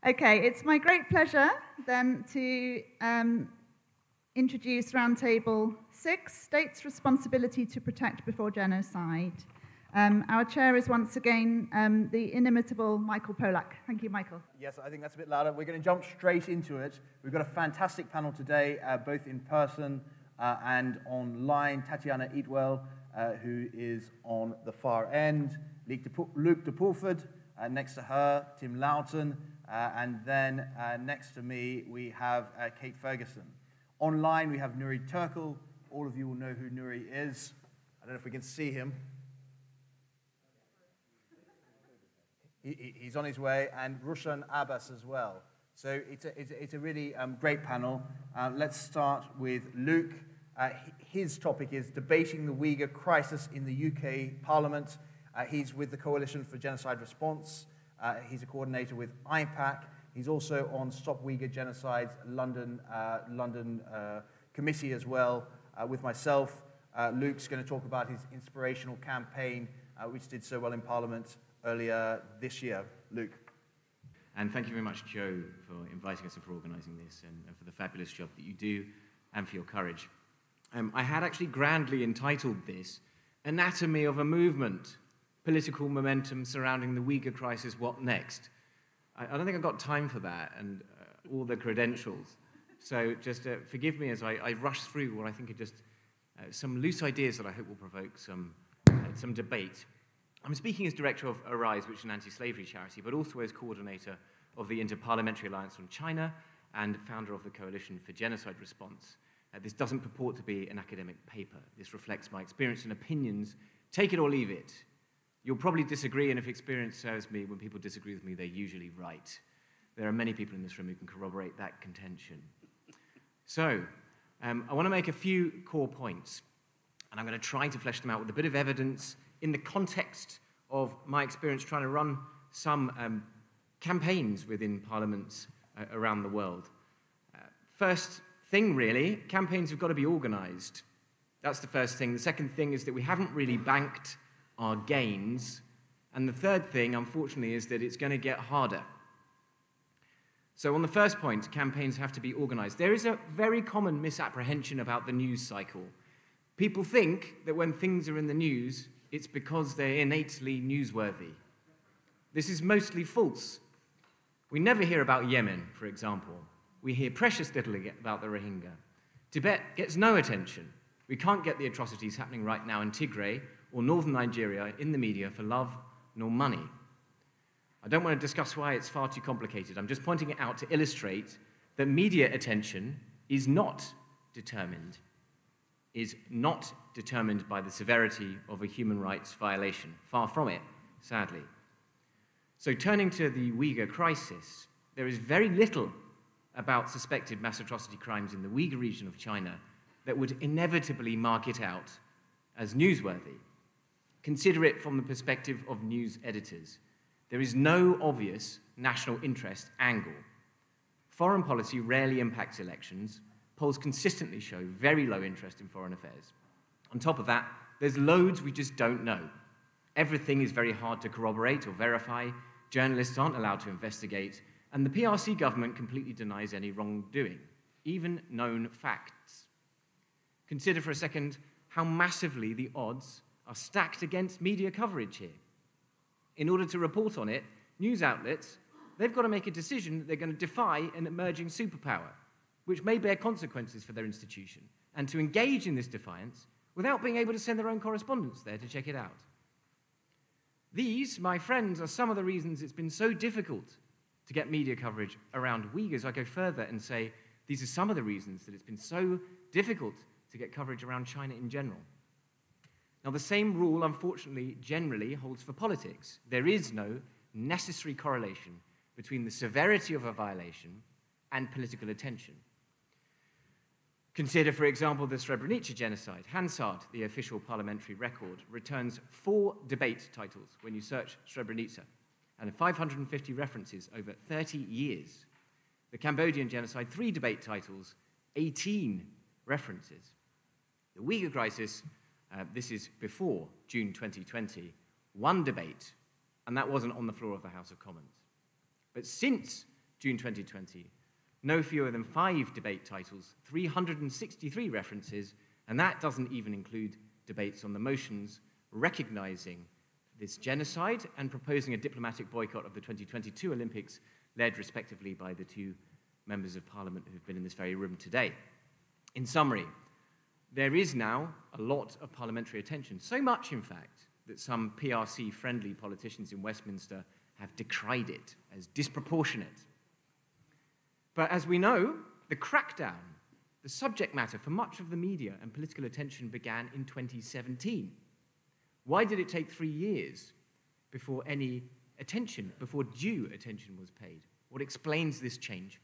Okay, it's my great pleasure then to introduce Roundtable 6, State's Responsibility to Protect Before Genocide. Our chair is once again the inimitable Michael Polak. Thank you, Michael. Yes, I think that's a bit louder. We're going to jump straight into it. We've got a fantastic panel today, both in person and online. Tatyana EATWELL, who is on the far end. Luke de PULFORD, next to her, Tim Loughton, and then next to me we have Kate Ferguson. Online we have Nury TURKEL. All of you will know who Nury is. I don't know if we can see him. He's on his way, and Rushan ABBAS as well. So it's a really great panel. Let's start with Luke. His topic is debating the Uyghur crisis in the UK Parliament. He's with the Coalition for Genocide Response. He's a coordinator with IPAC. He's also on Stop Uyghur Genocide's London committee as well with myself. Luke's going to talk about his inspirational campaign, which did so well in Parliament earlier this year. Luke. And thank you very much, Joe, for inviting us and for organising this and for the fabulous job that you do and for your courage. I had actually grandly entitled this Anatomy of a Movement, Political Momentum Surrounding the Uyghur Crisis, What Next? I don't think I've got time for that and all the credentials. So just forgive me as I rush through what I think are just some loose ideas that I hope will provoke some debate. I'm speaking as director of Arise, which is an anti-slavery charity, but also as coordinator of the Inter-Parliamentary Alliance on China and founder of the Coalition for Genocide Response. This doesn't purport to be an academic paper. This reflects my experience and opinions. Take it or leave it. You'll probably disagree, and if experience serves me, when people disagree with me, they're usually right. There are many people in this room who can corroborate that contention. So, I want to make a few core points, and I'm going to try to flesh them out with a bit of evidence in the context of my experience trying to run some campaigns within parliaments around the world. First thing, really, campaigns have got to be organised. That's the first thing. The second thing is that we haven't really banked our gains. And the third thing, unfortunately, is that it's going to get harder. So on the first point, campaigns have to be organised. There is a very common misapprehension about the news cycle. People think that when things are in the news, it's because they're innately newsworthy. This is mostly false. We never hear about Yemen, for example. We hear precious little about the Rohingya. Tibet gets no attention. We can't get the atrocities happening right now in Tigray or northern Nigeria in the media for love nor money. I don't want to discuss why it's far too complicated. I'm just pointing it out to illustrate that media attention is not determined by the severity of a human rights violation. Far from it, sadly. So turning to the Uyghur crisis, there is very little about suspected mass atrocity crimes in the Uyghur region of China that would inevitably mark it out as newsworthy. Consider it from the perspective of news editors. There is no obvious national interest angle. Foreign policy rarely impacts elections. Polls consistently show very low interest in foreign affairs. On top of that, there's loads we just don't know. Everything is very hard to corroborate or verify. Journalists aren't allowed to investigate. And the PRC government completely denies any wrongdoing, even known facts. Consider for a second how massively the odds are stacked against media coverage here. In order to report on it, news outlets, they've got to make a decision that they're going to defy an emerging superpower, which may bear consequences for their institution, and to engage in this defiance without being able to send their own correspondents there to check it out. These, my friends, are some of the reasons it's been so difficult to get media coverage around Uyghurs. I go further and say these are some of the reasons that it's been so difficult to get coverage around China in general. Now, the same rule, unfortunately, generally holds for politics. There is no necessary correlation between the severity of a violation and political attention. Consider, for example, the Srebrenica genocide. Hansard, the official parliamentary record, returns 4 debate titles when you search Srebrenica, and 550 references over 30 years. The Cambodian genocide, 3 debate titles, 18 references. The Uyghur crisis, this is before June 2020, 1 debate, and that wasn't on the floor of the House of Commons. But since June 2020. No fewer than 5 debate titles, 363 references, and that doesn't even include debates on the motions recognizing this genocide and proposing a diplomatic boycott of the 2022 Olympics, led respectively by the 2 members of parliament who've been in this very room today. In summary, there is now a lot of parliamentary attention, so much, in fact, that some PRC-friendly politicians in Westminster have decried it as disproportionate. But as we know, the crackdown, the subject matter for much of the media and political attention began in 2017. Why did it take 3 years before any attention, before due attention was paid? What explains this change?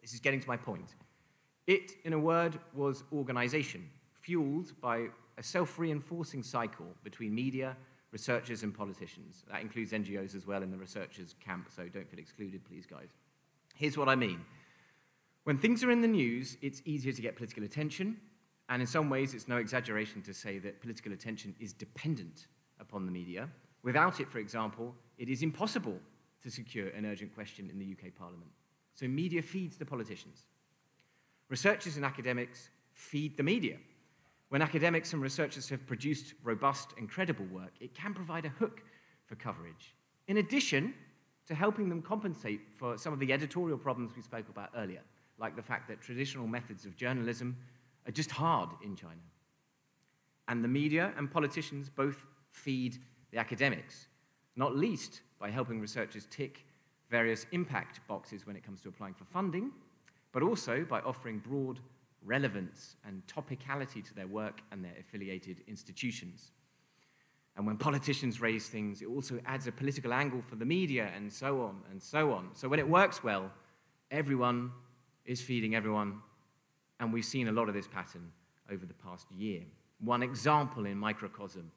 This is getting to my point. It, in a word, was organization, fueled by a self-reinforcing cycle between media, researchers, and politicians. That includes NGOs as well in the researchers' camp, so don't feel excluded, please, guys. Here's what I mean. When things are in the news, it's easier to get political attention, and in some ways, it's no exaggeration to say that political attention is dependent upon the media. Without it, for example, it is impossible to secure an urgent question in the UK Parliament. So media feeds the politicians. Researchers and academics feed the media. When academics and researchers have produced robust and credible work, it can provide a hook for coverage, in addition to helping them compensate for some of the editorial problems we spoke about earlier, like the fact that traditional methods of journalism are just hard in China. And the media and politicians both feed the academics, not least by helping researchers tick various impact boxes when it comes to applying for funding, but also by offering broad relevance and topicality to their work and their affiliated institutions. And when politicians raise things, it also adds a political angle for the media, and so on and so on. So when it works well, everyone is feeding everyone, and we've seen a lot of this pattern over the past year. One example in microcosm,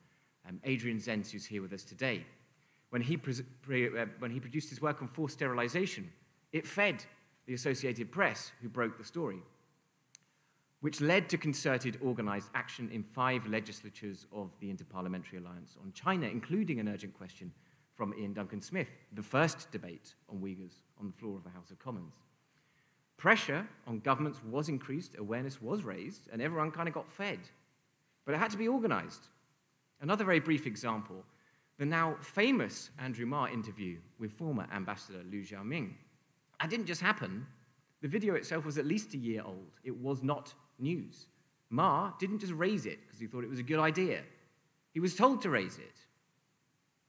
Adrian Zenz, who's here with us today, when he produced his work on forced sterilization, it fed the Associated Press, who broke the story, which led to concerted organized action in 5 legislatures of the Interparliamentary Alliance on China, including an urgent question from Ian Duncan Smith, the first debate on Uyghurs on the floor of the House of Commons. Pressure on governments was increased, awareness was raised, and everyone kind of got fed. But it had to be organized. Another very brief example, the now famous Andrew Marr interview with former Ambassador Liu Xiaoming. That didn't just happen. The video itself was at least a year old. It was not news. Marr didn't just raise it because he thought it was a good idea. He was told to raise it.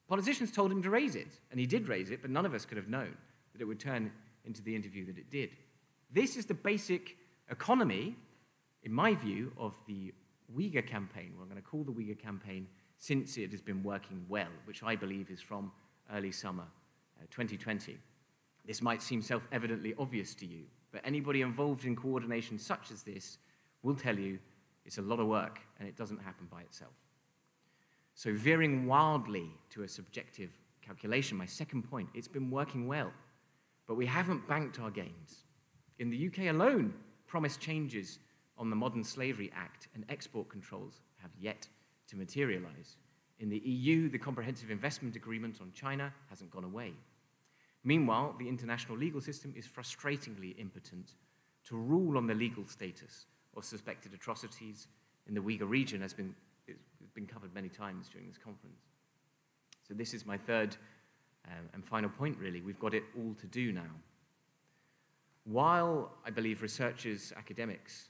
Politicians told him to raise it, and he did raise it, but none of us could have known that it would turn into the interview that it did. This is the basic economy, in my view, of the Uyghur campaign. We're going to call the Uyghur campaign since it has been working well, which I believe is from early summer 2020. This might seem self-evidently obvious to you, but anybody involved in coordination such as this will tell you it's a lot of work and it doesn't happen by itself. So veering wildly to a subjective calculation, my second point, it's been working well, but we haven't banked our gains. In the UK alone, promised changes on the Modern Slavery Act and export controls have yet to materialize. In the EU, the Comprehensive Investment Agreement on China hasn't gone away. Meanwhile, the international legal system is frustratingly impotent to rule on the legal status of suspected atrocities in the Uyghur region, as it's been covered many times during this conference. So this is my third and final point, really. We've got it all to do now. While I believe researchers, academics,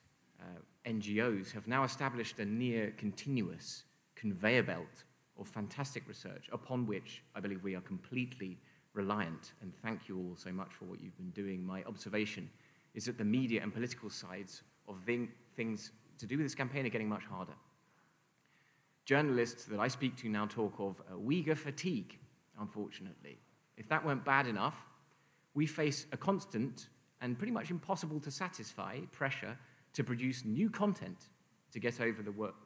NGOs have now established a near continuous conveyor belt of fantastic research upon which I believe we are completely reliant, and thank you all so much for what you've been doing. My observation is that the media and political sides of things to do with this campaign are getting much harder. Journalists that I speak to now talk of Uyghur fatigue, unfortunately. If that weren't bad enough, we face a constant and pretty much impossible to satisfy pressure to produce new content to get over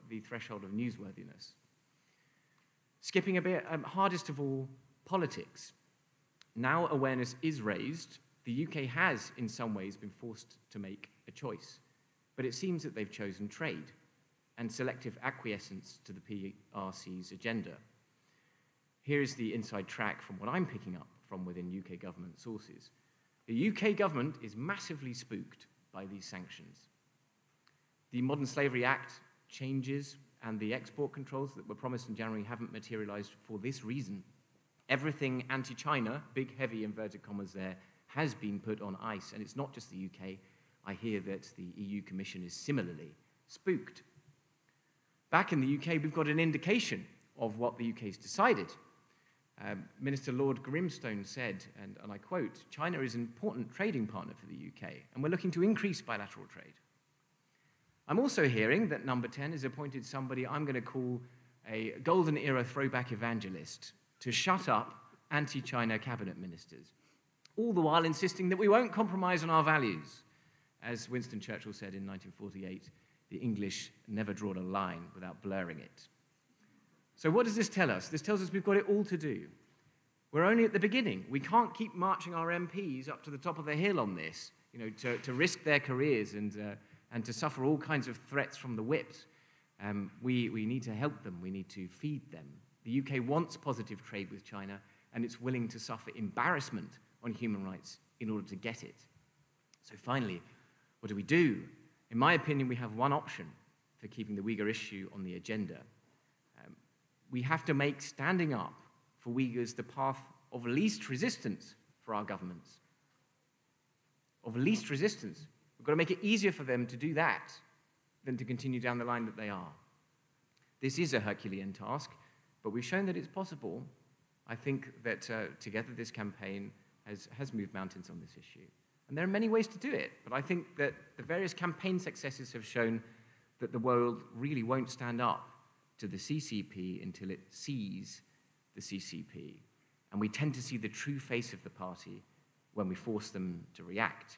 the threshold of newsworthiness. Skipping a bit, hardest of all, politics. Now awareness is raised, the UK has, in some ways, been forced to make a choice. But it seems that they've chosen trade and selective acquiescence to the PRC's agenda. Here is the inside track from what I'm picking up from within UK government sources. The UK government is massively spooked by these sanctions. The Modern Slavery Act changes and the export controls that were promised in January haven't materialized for this reason. Everything anti-China, big, heavy, inverted commas there, has been put on ice. And it's not just the UK. I hear that the EU Commission is similarly spooked. Back in the UK, we've got an indication of what the UK's decided. Minister Lord Grimstone said, and I quote, "China is an important trading partner for the UK, and we're looking to increase bilateral trade." I'm also hearing that Number 10 has appointed somebody I'm going to call a golden era throwback evangelist to shut up anti-China cabinet ministers, all the while insisting that we won't compromise on our values. As Winston Churchill said in 1948, the English never draw a line without blurring it. So what does this tell us? This tells us we've got it all to do. We're only at the beginning. We can't keep marching our MPs up to the top of the hill on this, to risk their careers and to suffer all kinds of threats from the whips. We need to help them. We need to feed them. The UK wants positive trade with China, and it's willing to suffer embarrassment on human rights in order to get it. So finally, what do? In my opinion, we have one option for keeping the Uyghur issue on the agenda. We have to make standing up for Uyghurs the path of least resistance for our governments. Of least resistance. We've got to make it easier for them to do that than to continue down the line that they are. This is a Herculean task, but we've shown that it's possible. I think that together this campaign has moved mountains on this issue. And there are many ways to do it, but I think that the various campaign successes have shown that the world really won't stand up to the CCP until it sees the CCP. And we tend to see the true face of the party when we force them to react.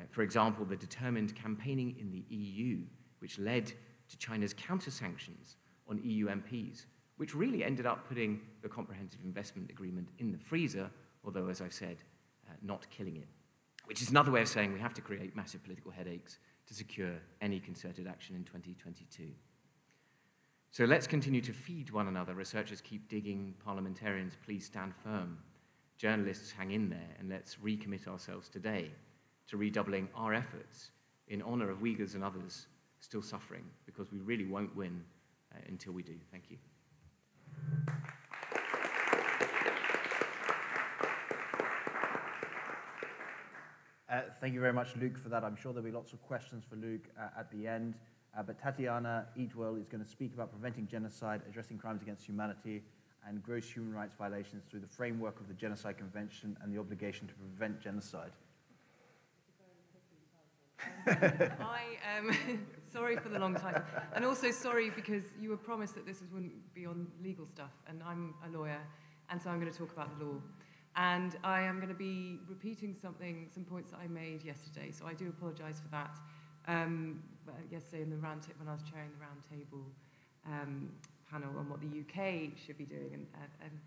For example, the determined campaigning in the EU, which led to China's counter-sanctions on EU MPs, which really ended up putting the Comprehensive Investment Agreement in the freezer, although, as I've said, not killing it. Which is another way of saying we have to create massive political headaches to secure any concerted action in 2022. So let's continue to feed one another. Researchers keep digging. Parliamentarians, please stand firm. Journalists, hang in there, and let's recommit ourselves today to redoubling our efforts in honor of Uyghurs and others still suffering, because we really won't win until we do. Thank you. Thank you very much, Luke, for that. I'm sure there'll be lots of questions for Luke at the end. But Tatyana EATWELL is going to speak about preventing genocide, addressing crimes against humanity, and gross human rights violations through the framework of the Genocide Convention and the obligation to prevent genocide. I am sorry for the long title, and also sorry because you were promised that this wouldn't be on legal stuff, and I'm a lawyer, and so I'm going to talk about the law. And I am going to be repeating some points that I made yesterday, so I do apologise for that. Yesterday in the when I was chairing the roundtable panel on what the UK should be doing, and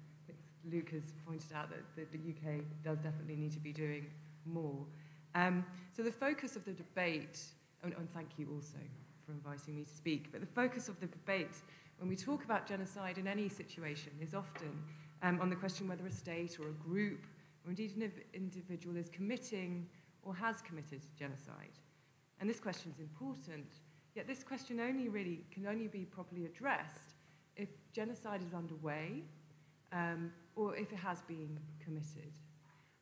Luke has pointed out that the UK does definitely need to be doing more. So the focus of the debate, and thank you also for inviting me to speak, but the focus of the debate when we talk about genocide in any situation is often on the question whether a state or a group, or indeed an individual, is committing or has committed genocide. And this question is important, yet this question can only be properly addressed if genocide is underway or if it has been committed.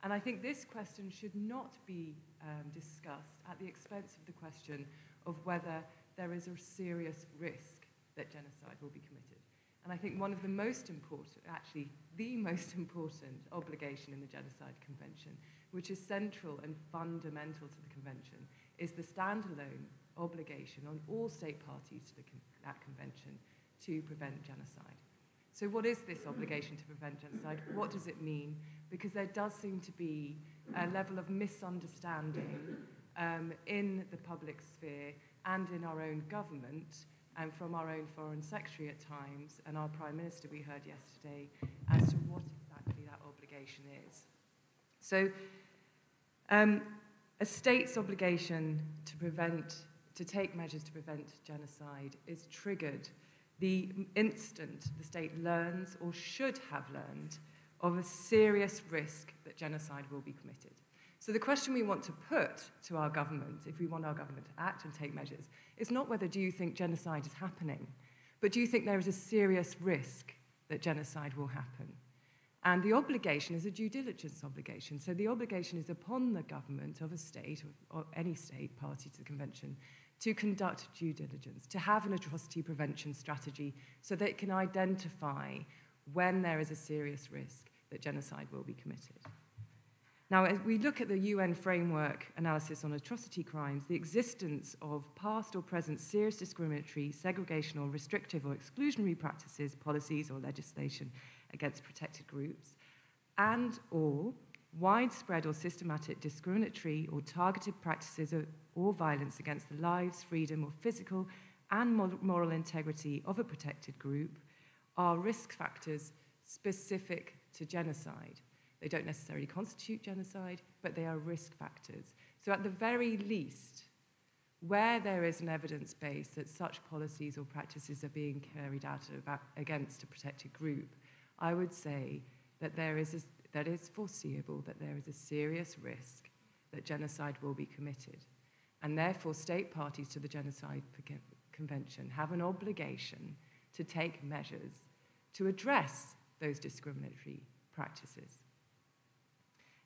And I think this question should not be discussed at the expense of the question of whether there is a serious risk that genocide will be committed. And I think one of the most important, actually the most important obligation in the Genocide Convention, which is central and fundamental to the Convention, is the standalone obligation on all state parties to that convention to prevent genocide. So what is this obligation to prevent genocide? What does it mean? Because there does seem to be a level of misunderstanding in the public sphere and in our own government, and from our own Foreign Secretary at times, and our Prime Minister we heard yesterday, as to what exactly that obligation is. So a state's obligation to take measures to prevent genocide is triggered the instant the state learns, or should have learned, of a serious risk that genocide will be committed. So the question we want to put to our government, if we want our government to act and take measures, is not whether do you think genocide is happening, but do you think there is a serious risk that genocide will happen? And the obligation is a due diligence obligation. So the obligation is upon the government of a state, or any state party to the convention, to conduct due diligence, to have an atrocity prevention strategy so that it can identify when there is a serious risk that genocide will be committed. Now, as we look at the UN framework analysis on atrocity crimes, the existence of past or present serious discriminatory, segregational, restrictive or exclusionary practices, policies or legislation against protected groups, and or widespread or systematic discriminatory or targeted practices or violence against the lives, freedom or physical and moral integrity of a protected group are risk factors specific to genocide. They don't necessarily constitute genocide, but they are risk factors. So at the very least, where there is an evidence base that such policies or practices are being carried out against a protected group, I would say that that is foreseeable that there is a serious risk that genocide will be committed. And therefore, state parties to the Genocide Convention have an obligation to take measures to address those discriminatory practices.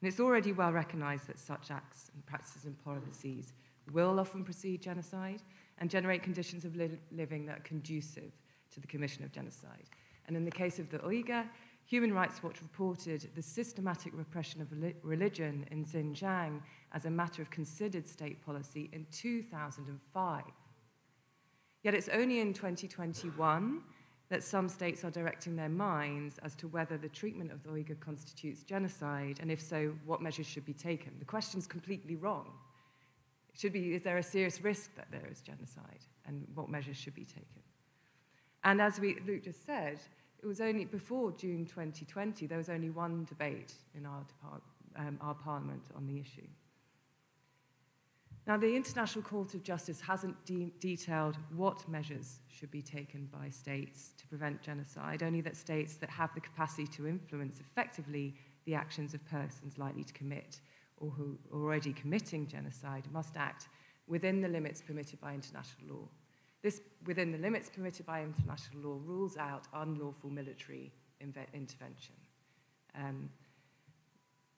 And it's already well recognized that such acts and practices and policies will often precede genocide and generate conditions of living that are conducive to the commission of genocide. And in the case of the Uyghur, Human Rights Watch reported the systematic repression of religion in Xinjiang as a matter of considered state policy in 2005. Yet it's only in 2021 that some states are directing their minds as to whether the treatment of the Uyghur constitutes genocide, and if so, what measures should be taken. The question's completely wrong. It should be, is there a serious risk that there is genocide, and what measures should be taken? And as Luke just said, it was only before June 2020, there was only one debate in our parliament on the issue. Now, the International Court of Justice hasn't detailed what measures should be taken by states to prevent genocide, only that states that have the capacity to influence effectively the actions of persons likely to commit or who are already committing genocide must act within the limits permitted by international law. This, within the limits permitted by international law, rules out unlawful military intervention.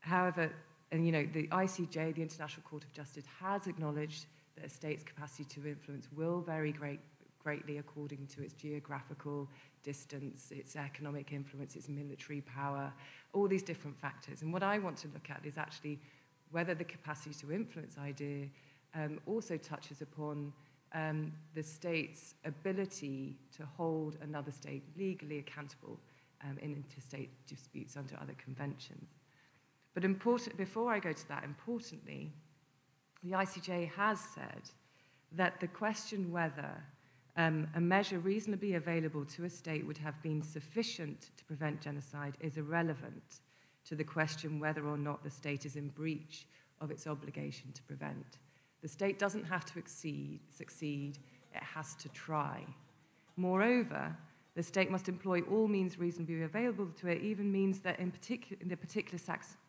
However, and the ICJ, the International Court of Justice, has acknowledged that a state's capacity to influence will vary greatly according to its geographical distance, its economic influence, its military power, all these different factors. And what I want to look at is actually whether the capacity to influence idea also touches upon the state's ability to hold another state legally accountable in interstate disputes under other conventions. But before I go to that, importantly, the ICJ has said that the question whether a measure reasonably available to a state would have been sufficient to prevent genocide is irrelevant to the question whether or not the state is in breach of its obligation to prevent. The state doesn't have to succeed, it has to try. Moreover, the state must employ all means reasonably available to it, even means that in the particular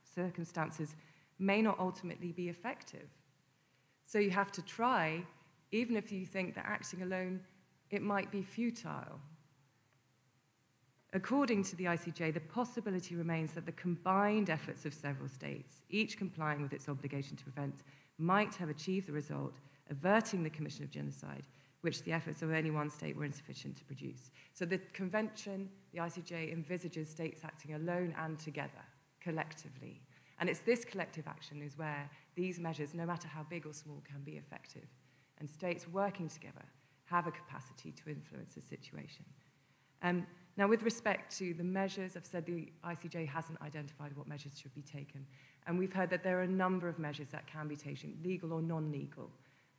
circumstances may not ultimately be effective. So you have to try, even if you think that acting alone, it might be futile. According to the ICJ, the possibility remains that the combined efforts of several states, each complying with its obligation to prevent, might have achieved the result, averting the commission of genocide, which the efforts of any one state were insufficient to produce. So the convention, the ICJ, envisages states acting alone and together, collectively. And it's this collective action is where these measures, no matter how big or small, can be effective. And states working together have a capacity to influence the situation. Now, with respect to the measures, I've said the ICJ hasn't identified what measures should be taken. And we've heard that there are a number of measures that can be taken, legal or non-legal.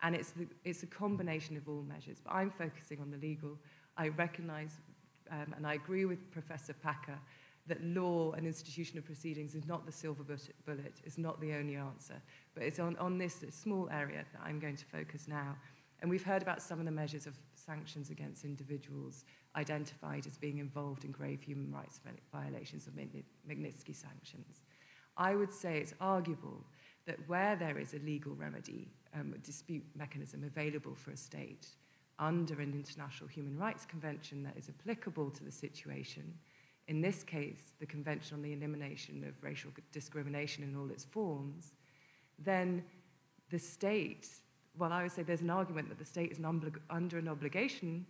And it's a combination of all measures. But I'm focusing on the legal. I recognize, and I agree with Professor Packer, that law and institution of proceedings is not the silver bullet, is not the only answer. But it's on this small area that I'm going to focus now. And we've heard about some of the measures of sanctions against individuals identified as being involved in grave human rights violations of Magnitsky sanctions. I would say it's arguable that where there is a legal remedy, a dispute mechanism available for a state under an international human rights convention that is applicable to the situation, in this case, the Convention on the Elimination of Racial Discrimination in all its forms, then the state, well, I would say there's an argument that the state is under an obligation,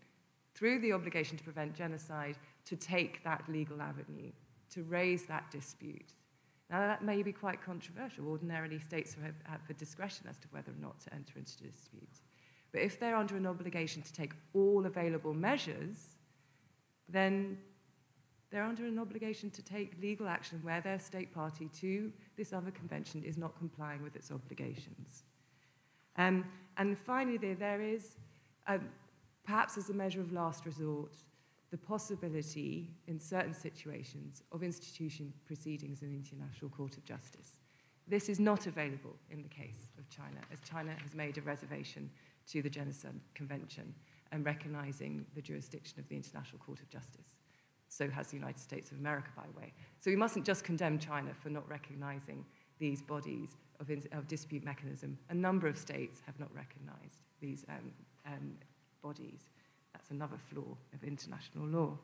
through the obligation to prevent genocide, to take that legal avenue, to raise that dispute. Now, that may be quite controversial. Ordinarily, states have the discretion as to whether or not to enter into dispute. But if they're under an obligation to take all available measures, then they're under an obligation to take legal action where their state party to this other convention is not complying with its obligations. And finally, there is, perhaps as a measure of last resort, the possibility in certain situations of institution proceedings in the International Court of Justice. This is not available in the case of China, as China has made a reservation to the Genocide Convention and recognizing the jurisdiction of the International Court of Justice. So has the United States of America, by the way. So we mustn't just condemn China for not recognizing these bodies of dispute mechanism. A number of states have not recognized these bodies. That's another flaw of international law.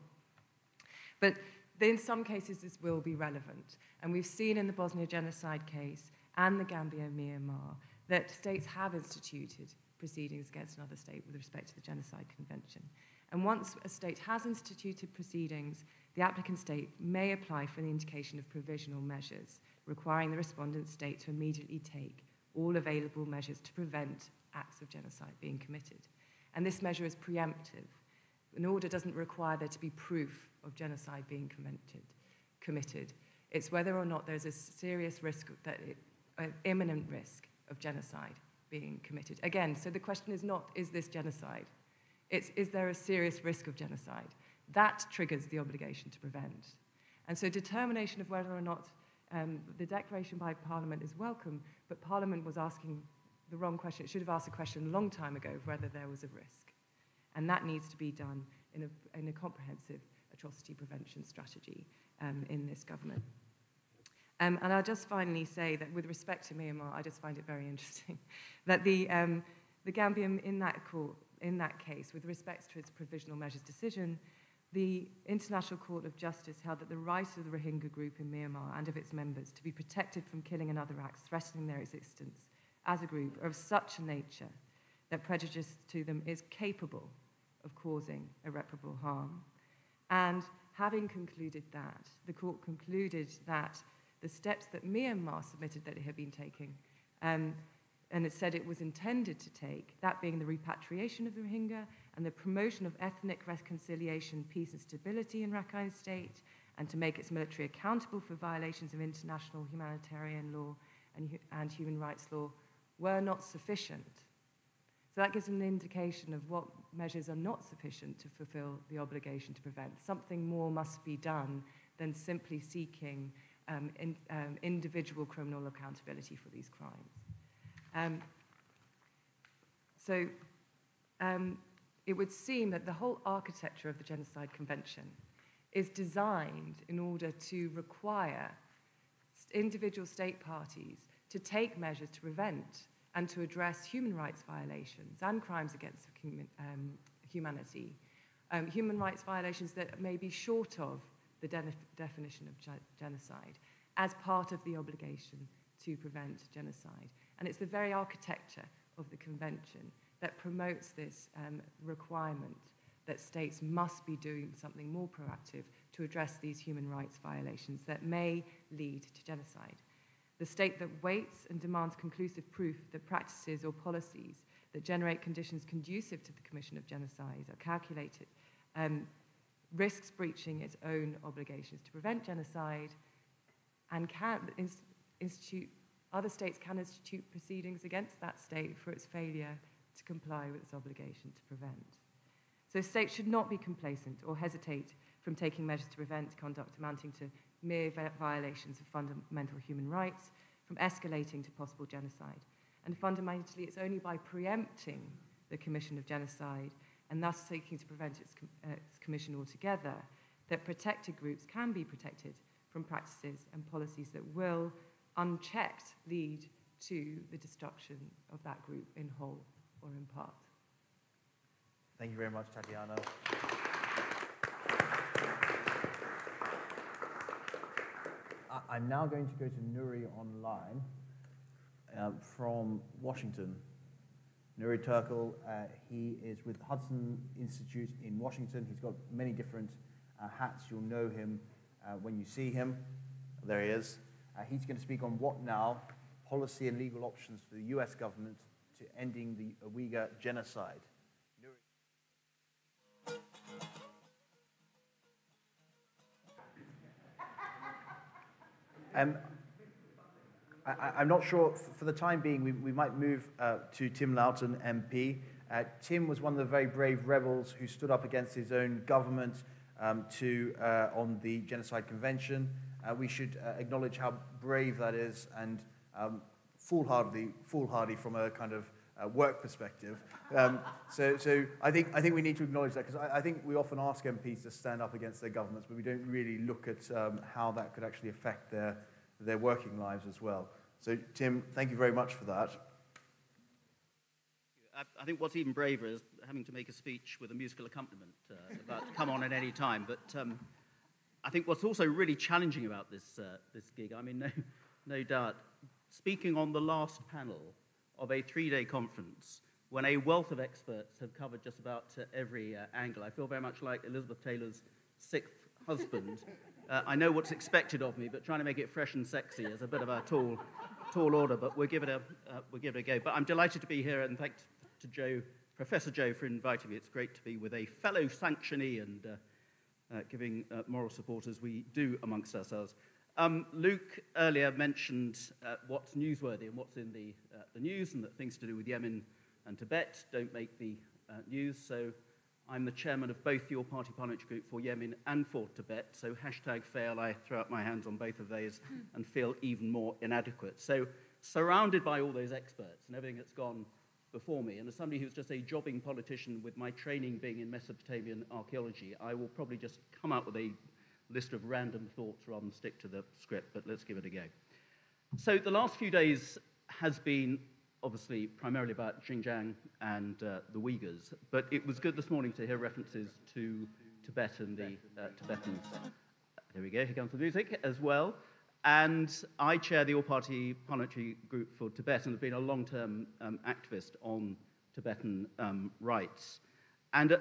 But in some cases, this will be relevant. And we've seen in the Bosnia genocide case and the Gambia-Myanmar that states have instituted proceedings against another state with respect to the Genocide Convention. And once a state has instituted proceedings, the applicant state may apply for the indication of provisional measures, requiring the respondent state to immediately take all available measures to prevent acts of genocide being committed. And this measure is preemptive. An order doesn't require there to be proof of genocide being committed. It's whether or not there's a serious risk, an imminent risk of genocide being committed. Again, so the question is not, is this genocide? It's, is there a serious risk of genocide? That triggers the obligation to prevent. And so determination of whether or not the declaration by Parliament is welcome, but Parliament was asking the wrong question. It should have asked a question a long time ago of whether there was a risk. And that needs to be done in a comprehensive atrocity prevention strategy in this government. And I'll just finally say that with respect to Myanmar, I just find it very interesting that the Gambia in that case, with respect to its provisional measures decision, the International Court of Justice held that the right of the Rohingya group in Myanmar and of its members to be protected from killing and other acts threatening their existence as a group are of such a nature that prejudice to them is capable of causing irreparable harm. And having concluded that, the court concluded that the steps that Myanmar submitted that it had been taking, and it said it was intended to take, that being the repatriation of the Rohingya and the promotion of ethnic reconciliation, peace and stability in Rakhine State, and to make its military accountable for violations of international humanitarian law and human rights law, were not sufficient. So that gives an indication of what measures are not sufficient to fulfill the obligation to prevent. Something more must be done than simply seeking individual criminal accountability for these crimes. It would seem that the whole architecture of the Genocide Convention is designed in order to require individual state parties to take measures to prevent and to address human rights violations and crimes against humanity, human rights violations that may be short of the definition of genocide as part of the obligation to prevent genocide. And it's the very architecture of the convention that promotes this requirement that states must be doing something more proactive to address these human rights violations that may lead to genocide. The state that waits and demands conclusive proof that practices or policies that generate conditions conducive to the commission of genocide are calculated, risks breaching its own obligations to prevent genocide, and other states can institute proceedings against that state for its failure to comply with its obligation to prevent. So states should not be complacent or hesitate from taking measures to prevent conduct amounting to mere violations of fundamental human rights from escalating to possible genocide. And fundamentally, it's only by preempting the commission of genocide and thus seeking to prevent its commission altogether that protected groups can be protected from practices and policies that will unchecked, lead to the destruction of that group in whole or in part. Thank you very much, Tatyana. I'm now going to go to Nury online from Washington. Nury TURKEL, he is with Hudson Institute in Washington. He's got many different hats. You'll know him when you see him. There he is. He's going to speak on what now, policy and legal options for the US government to ending the Uyghur genocide. I'm not sure, for the time being, we might move to Tim LOUGHTON MP. Tim was one of the very brave rebels who stood up against his own government on the Genocide Convention. We should acknowledge how brave that is and foolhardy from a kind of work perspective. So I think we need to acknowledge that, because I think we often ask MPs to stand up against their governments, but we don't really look at how that could actually affect their working lives as well. So Tim, thank you very much for that. I think what's even braver is having to make a speech with a musical accompaniment about to come on at any time. But I think what's also really challenging about this gig, I mean, no doubt, speaking on the last panel of a 3-day conference, when a wealth of experts have covered just about every angle, I feel very much like Elizabeth Taylor's 6th husband. I know what's expected of me, but trying to make it fresh and sexy is a bit of a tall order, but we'll give it a go. But I'm delighted to be here, and thanks to Joe, Professor Joe, for inviting me. It's great to be with a fellow sanctionee and giving moral support as we do amongst ourselves. Luke earlier mentioned what's newsworthy and what's in the news, and that things to do with Yemen and Tibet don't make the news. So I'm the chairman of both your party parliamentary group for Yemen and for Tibet. So #fail, I throw up my hands on both of those and feel even more inadequate. So surrounded by all those experts and everything that's gone before me, and as somebody who's just a jobbing politician with my training being in Mesopotamian archaeology, I will probably just come out with a list of random thoughts rather than stick to the script, but let's give it a go. So the last few days has been obviously primarily about Xinjiang and the Uyghurs, but it was good this morning to hear references to Tibet and the Tibetans. There we go, here comes the music as well. And I chair the all-party parliamentary group for Tibet and have been a long-term activist on Tibetan rights. And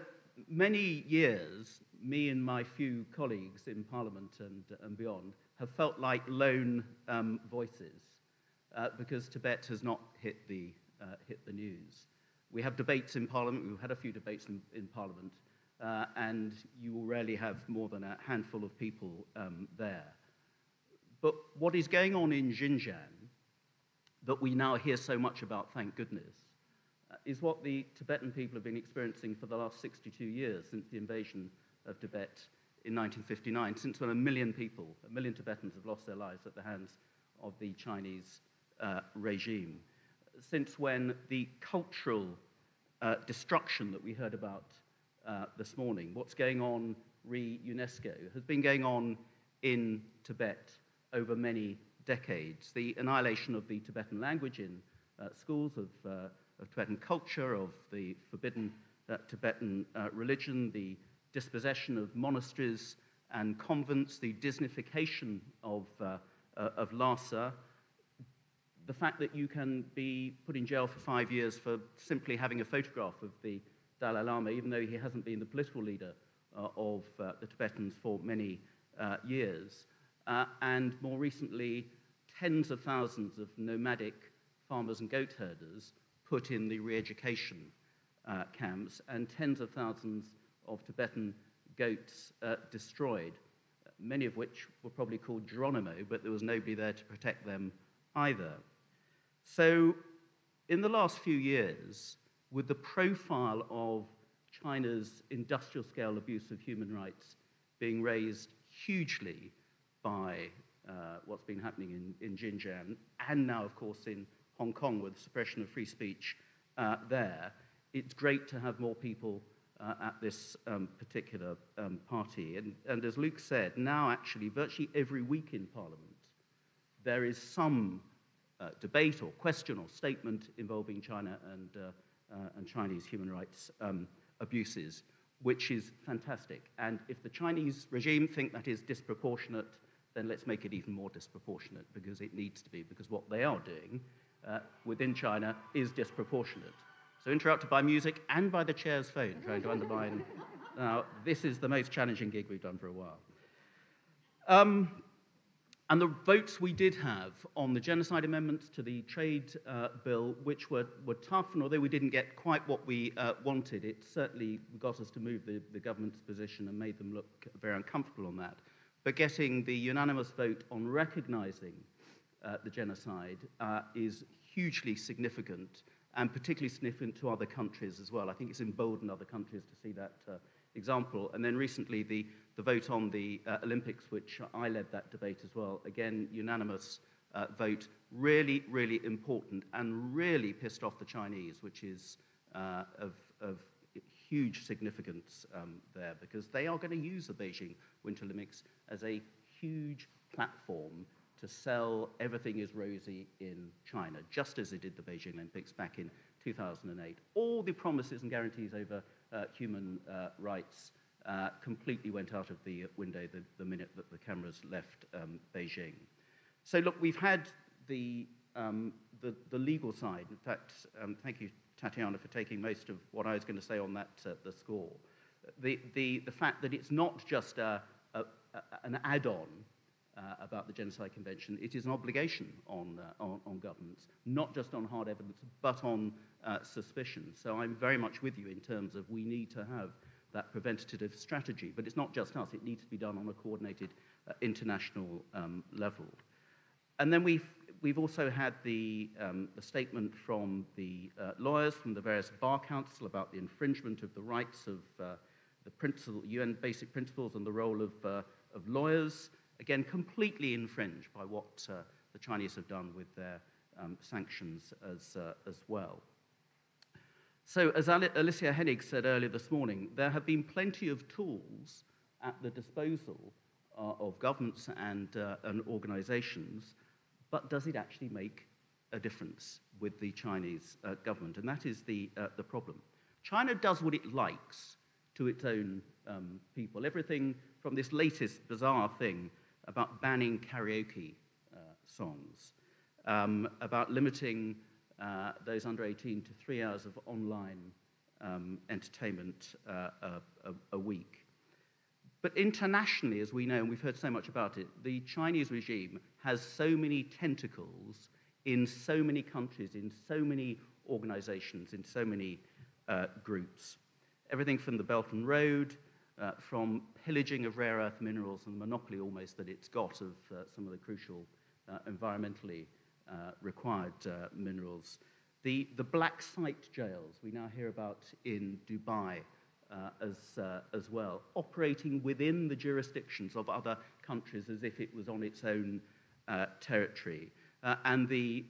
many years, me and my few colleagues in Parliament and beyond have felt like lone voices because Tibet has not hit the news. We have debates in Parliament. We've had a few debates in Parliament, and you will rarely have more than a handful of people there. But what is going on in Xinjiang that we now hear so much about, thank goodness, is what the Tibetan people have been experiencing for the last 62 years since the invasion of Tibet in 1959, since when 1 million people, 1 million Tibetans have lost their lives at the hands of the Chinese regime, since when the cultural destruction that we heard about this morning, what's going on re-UNESCO, has been going on in Tibet over many decades. The annihilation of the Tibetan language in schools, of Tibetan culture, of the forbidden Tibetan religion, the dispossession of monasteries and convents, the Disneyfication of Lhasa, the fact that you can be put in jail for 5 years for simply having a photograph of the Dalai Lama, even though he hasn't been the political leader of the Tibetans for many years. And more recently, tens of thousands of nomadic farmers and goat herders put in the re-education camps, and tens of thousands of Tibetan goats destroyed, many of which were probably called Geronimo, but there was nobody there to protect them either. So in the last few years, with the profile of China's industrial-scale abuse of human rights being raised hugely by what's been happening in Xinjiang, and now, of course, in Hong Kong with the suppression of free speech there, it's great to have more people at this particular party. And as Luke said, now actually virtually every week in Parliament, there is some debate or question or statement involving China and Chinese human rights abuses, which is fantastic. And if the Chinese regime think that is disproportionate, then let's make it even more disproportionate, because it needs to be, because what they are doing within China is disproportionate. So interrupted by music and by the chair's phone, trying to undermine. Now, this is the most challenging gig we've done for a while. And the votes we did have on the genocide amendments to the trade bill, which were tough, and although we didn't get quite what we wanted, it certainly got us to move the government's position and made them look very uncomfortable on that. But getting the unanimous vote on recognizing the genocide is hugely significant, and particularly significant to other countries as well. I think it's emboldened other countries to see that example. And then recently, the vote on the Olympics, which I led that debate as well, again, unanimous vote, really, really important, and really pissed off the Chinese, which is of huge significance there, because they are going to use the Beijing Winter Olympics as a huge platform to sell everything is rosy in China, just as they did the Beijing Olympics back in 2008. All the promises and guarantees over human rights completely went out of the window the minute that the cameras left Beijing. So look, we've had the legal side. In fact, thank you, Tatyana, for taking most of what I was going to say on that the score. The fact that it's not just an add-on about the Genocide Convention, it is an obligation on governments, not just on hard evidence, but on suspicion. So I'm very much with you in terms of we need to have that preventative strategy, but it's not just us, it needs to be done on a coordinated international level. And then we've also had the statement from the lawyers from the various Bar Council about the infringement of the rights of the UN basic principles and the role of lawyers, again, completely infringed by what the Chinese have done with their sanctions as well. So, as Alicia Hennig said earlier this morning, there have been plenty of tools at the disposal of governments and organizations, but does it actually make a difference with the Chinese government? And that is the problem. China does what it likes to its own people. Everything from this latest bizarre thing about banning karaoke songs, about limiting those under 18 to 3 hours of online entertainment a week. But internationally, as we know, and we've heard so much about it, the Chinese regime has so many tentacles in so many countries, in so many organizations, in so many groups. Everything from the Belt and Road, from pillaging of rare earth minerals and monopoly almost that it's got of some of the crucial environmentally required minerals. The black site jails we now hear about in Dubai as well, operating within the jurisdictions of other countries as if it was on its own territory, and the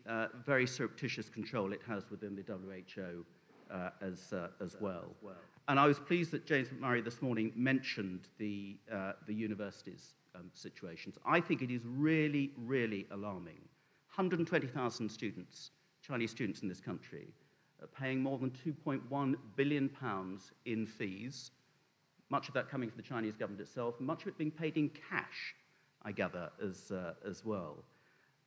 very surreptitious control it has within the WHO as well. And I was pleased that James McMurray this morning mentioned the universities' situations. I think it is really, really alarming. 120,000 students, Chinese students in this country, are paying more than £2.1 billion in fees, much of that coming from the Chinese government itself, much of it being paid in cash, I gather, as well.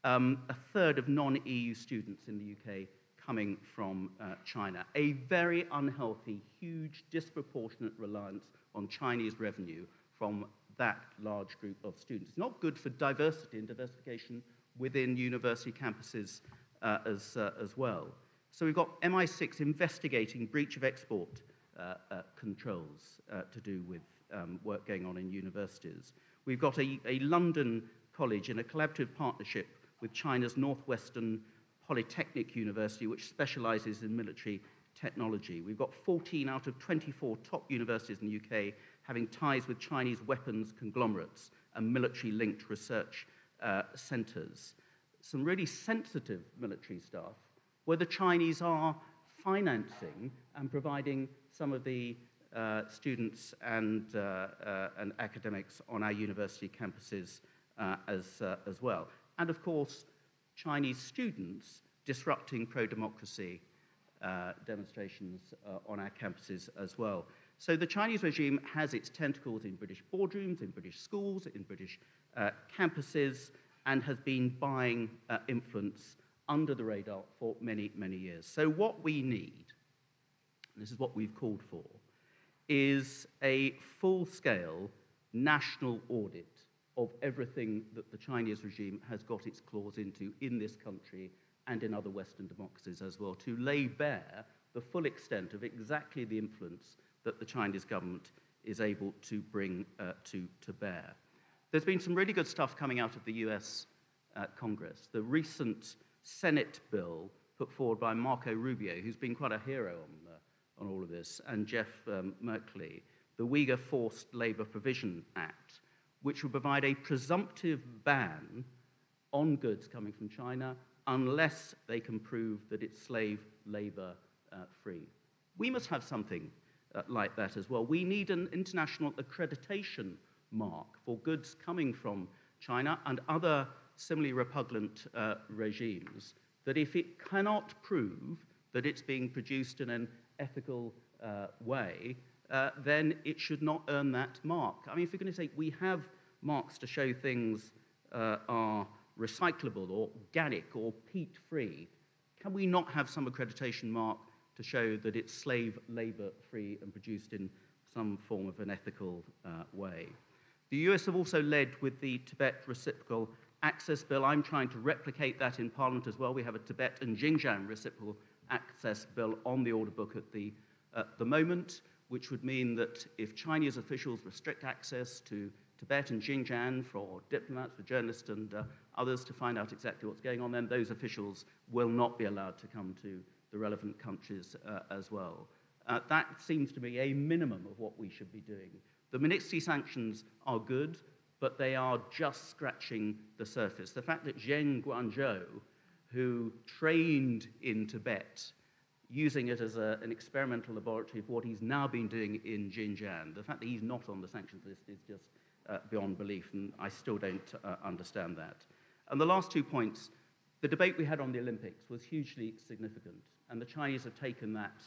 A third of non-EU students in the UK coming from China. A very unhealthy, huge, disproportionate reliance on Chinese revenue from that large group of students. It's not good for diversity and diversification within university campuses as well. So we've got MI6 investigating breach of export controls to do with work going on in universities. We've got a London college in a collaborative partnership with China's Northwestern Polytechnic University, which specializes in military technology. We've got 14 out of 24 top universities in the UK having ties with Chinese weapons conglomerates and military-linked research centers. Some really sensitive military stuff where the Chinese are financing and providing some of the students and academics on our university campuses as well. and of course, Chinese students disrupting pro-democracy demonstrations on our campuses as well. So the Chinese regime has its tentacles in British boardrooms, in British schools, in British campuses, and has been buying influence under the radar for many, many years. So what we need, and this is what we've called for, is a full-scale national audit of everything that the Chinese regime has got its claws into in this country and in other Western democracies as well, to lay bare the full extent of exactly the influence that the Chinese government is able to bring to bear. There's been some really good stuff coming out of the US Congress. The recent Senate bill put forward by Marco Rubio, who's been quite a hero on all of this, and Jeff Merkley, the Uyghur Forced Labor Provision Act, which would provide a presumptive ban on goods coming from China unless they can prove that it's slave labor free. We must have something like that as well. We need an international accreditation mark for goods coming from China and other similarly repugnant regimes, that if it cannot prove that it's being produced in an ethical way, then it should not earn that mark. I mean, for goodness sake, we have marks to show things are recyclable or organic or peat-free. Can we not have some accreditation mark to show that it's slave labor-free and produced in some form of an ethical way? The US have also led with the Tibet Reciprocal Access Bill. I'm trying to replicate that in Parliament as well. We have a Tibet and Xinjiang Reciprocal Access Bill on the order book at the moment, which would mean that if Chinese officials restrict access to Tibet and Xinjiang for diplomats, for journalists and others to find out exactly what's going on, then those officials will not be allowed to come to the relevant countries as well. That seems to me a minimum of what we should be doing. The Magnitsky sanctions are good, but they are just scratching the surface. The fact that Zheng Guangzhou, who trained in Tibet, using it as an experimental laboratory of what he's now been doing in Xinjiang, the fact that he's not on the sanctions list is just beyond belief, and I still don't understand that. And the last 2 points, the debate we had on the Olympics was hugely significant, and the Chinese have taken that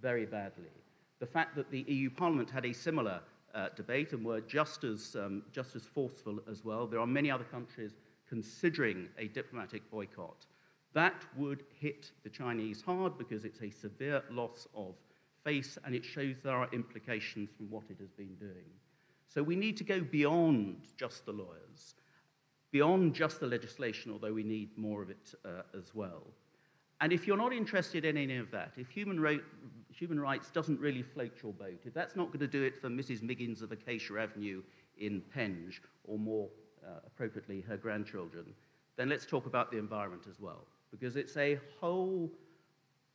very badly. The fact that the EU Parliament had a similar debate and were just as forceful as well. There are many other countries considering a diplomatic boycott. That would hit the Chinese hard because it's a severe loss of face, and it shows there are implications from what it has been doing. So we need to go beyond just the lawyers, beyond just the legislation, although we need more of it as well. And if you're not interested in any of that, if human rights doesn't really float your boat, if that's not going to do it for Mrs. Miggins of Acacia Avenue in Penge, or more appropriately, her grandchildren, then let's talk about the environment as well, because it's a whole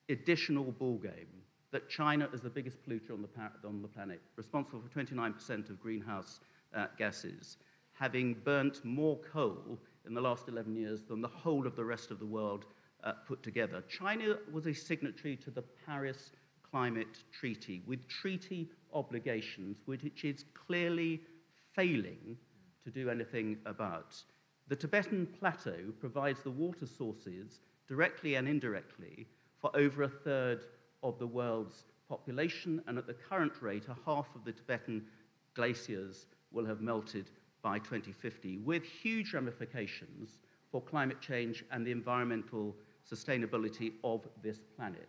additional ballgame that China is the biggest polluter on the planet, responsible for 29% of greenhouse gases, having burnt more coal in the last 11 years than the whole of the rest of the world put together. China was a signatory to the Paris Climate Treaty with treaty obligations, which it is clearly failing to do anything about. The Tibetan Plateau provides the water sources, directly and indirectly, for over a third of the world's population, and at the current rate, a half of the Tibetan glaciers will have melted by 2050, with huge ramifications for climate change and the environmental sustainability of this planet.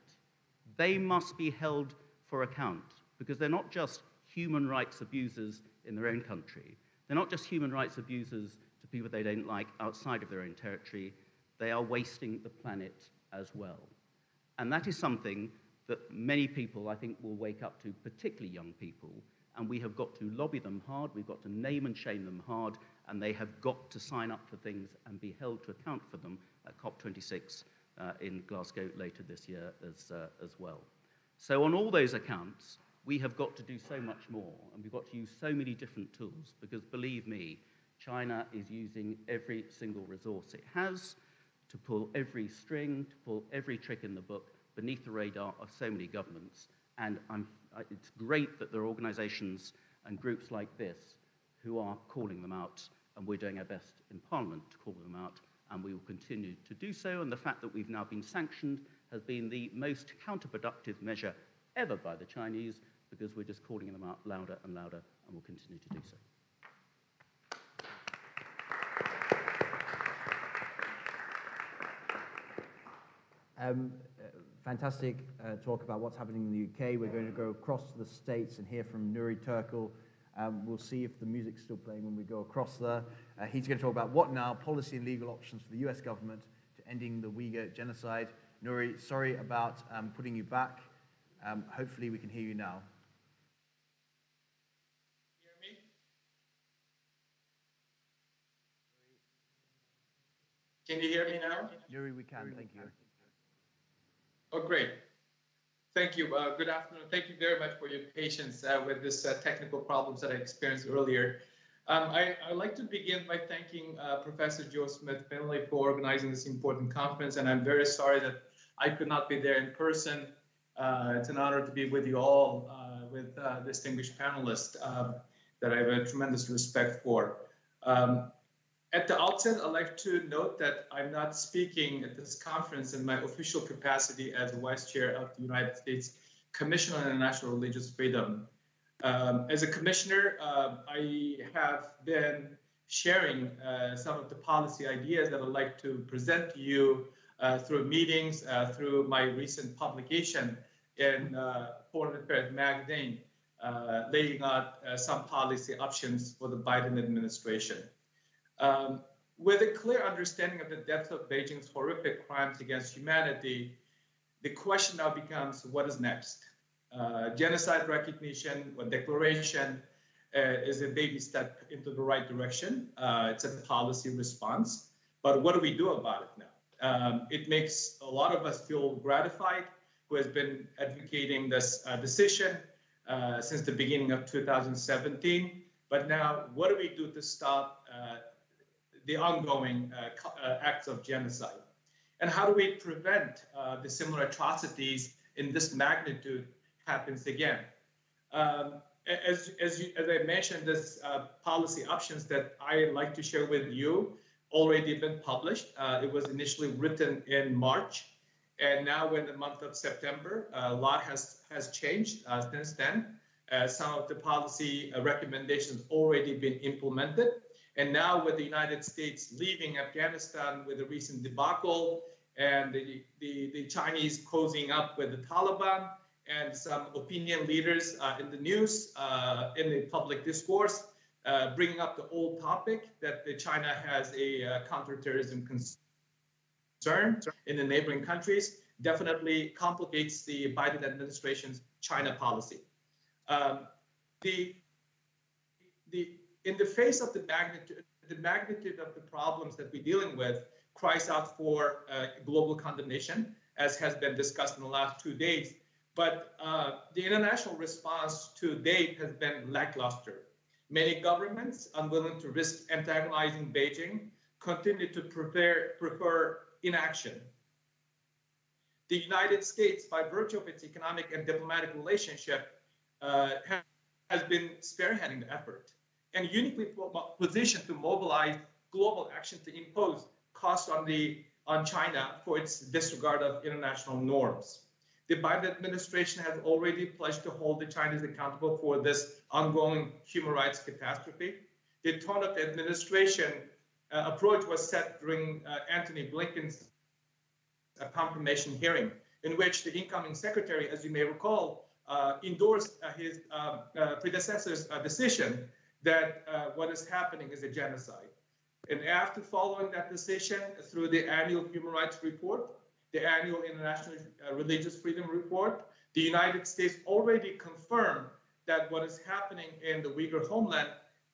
They must be held for account, because they're not just human rights abusers in their own country. They're not just human rights abusers to people they don't like outside of their own territory. They are wasting the planet as well. And that is something that many people, I think, will wake up to, particularly young people, and we have got to lobby them hard, we've got to name and shame them hard, and they have got to sign up for things and be held to account for them at COP26 in Glasgow later this year as well. So on all those accounts, we have got to do so much more, and we've got to use so many different tools, because believe me, China is using every single resource it has to pull every string, to pull every trick in the book beneath the radar of so many governments. And it's great that there are organizations and groups like this who are calling them out, and we're doing our best in Parliament to call them out and we will continue to do so. And the fact that we've now been sanctioned has been the most counterproductive measure ever by the Chinese, because we're just calling them out louder and louder, and will continue to do so. Fantastic talk about what's happening in the UK. We're going to go across to the States and hear from Nury TURKEL. We'll see if the music's still playing when we go across there. He's going to talk about what now, policy and legal options for the US government to ending the Uyghur genocide. Nury, sorry about putting you back. Hopefully we can hear you now. Hear me? Can you hear me now? Nury, we can, thank you. Oh, great. Thank you. Good afternoon. Thank you very much for your patience with this technical problems that I experienced earlier. I'd like to begin by thanking Professor Joe Smith-Finlay for organizing this important conference, and I'm very sorry that I could not be there in person. It's an honor to be with you all, with distinguished panelists that I have a tremendous respect for. At the outset, I'd like to note that I'm not speaking at this conference in my official capacity as Vice Chair of the United States Commission on International Religious Freedom. As a commissioner, I have been sharing some of the policy ideas that I'd like to present to you through meetings, through my recent publication in Foreign Affairs magazine, laying out some policy options for the Biden administration. With a clear understanding of the depth of Beijing's horrific crimes against humanity, the question now becomes, what is next? Genocide recognition or declaration is a baby step into the right direction. It's a policy response. But what do we do about it now? It makes a lot of us feel gratified, who has been advocating this decision since the beginning of 2017. But now, what do we do to stop the ongoing acts of genocide? And how do we prevent the similar atrocities in this magnitude happens again? As I mentioned, this policy options that I like to share with you already been published. It was initially written in March, and now in the month of September, a lot has changed since then. Some of the policy recommendations already been implemented. And now with the United States leaving Afghanistan with the recent debacle and the Chinese cozying up with the Taliban and some opinion leaders in the news, in the public discourse, bringing up the old topic that China has a counterterrorism concern in the neighboring countries, definitely complicates the Biden administration's China policy. In the face of the magnitude of the problems that we're dealing with cries out for global condemnation, as has been discussed in the last 2 days. But the international response to date has been lackluster. Many governments, unwilling to risk antagonizing Beijing, continue to prefer inaction. The United States, by virtue of its economic and diplomatic relationship, has been spearheading the effort and uniquely positioned to mobilize global action to impose costs on China for its disregard of international norms. The Biden administration has already pledged to hold the Chinese accountable for this ongoing human rights catastrophe. The tone of the administration approach was set during Antony Blinken's confirmation hearing, in which the incoming secretary, as you may recall, endorsed his predecessor's decision that what is happening is a genocide. And after following that decision through the annual human rights report, the annual International Religious Freedom Report, the United States already confirmed that what is happening in the Uyghur homeland,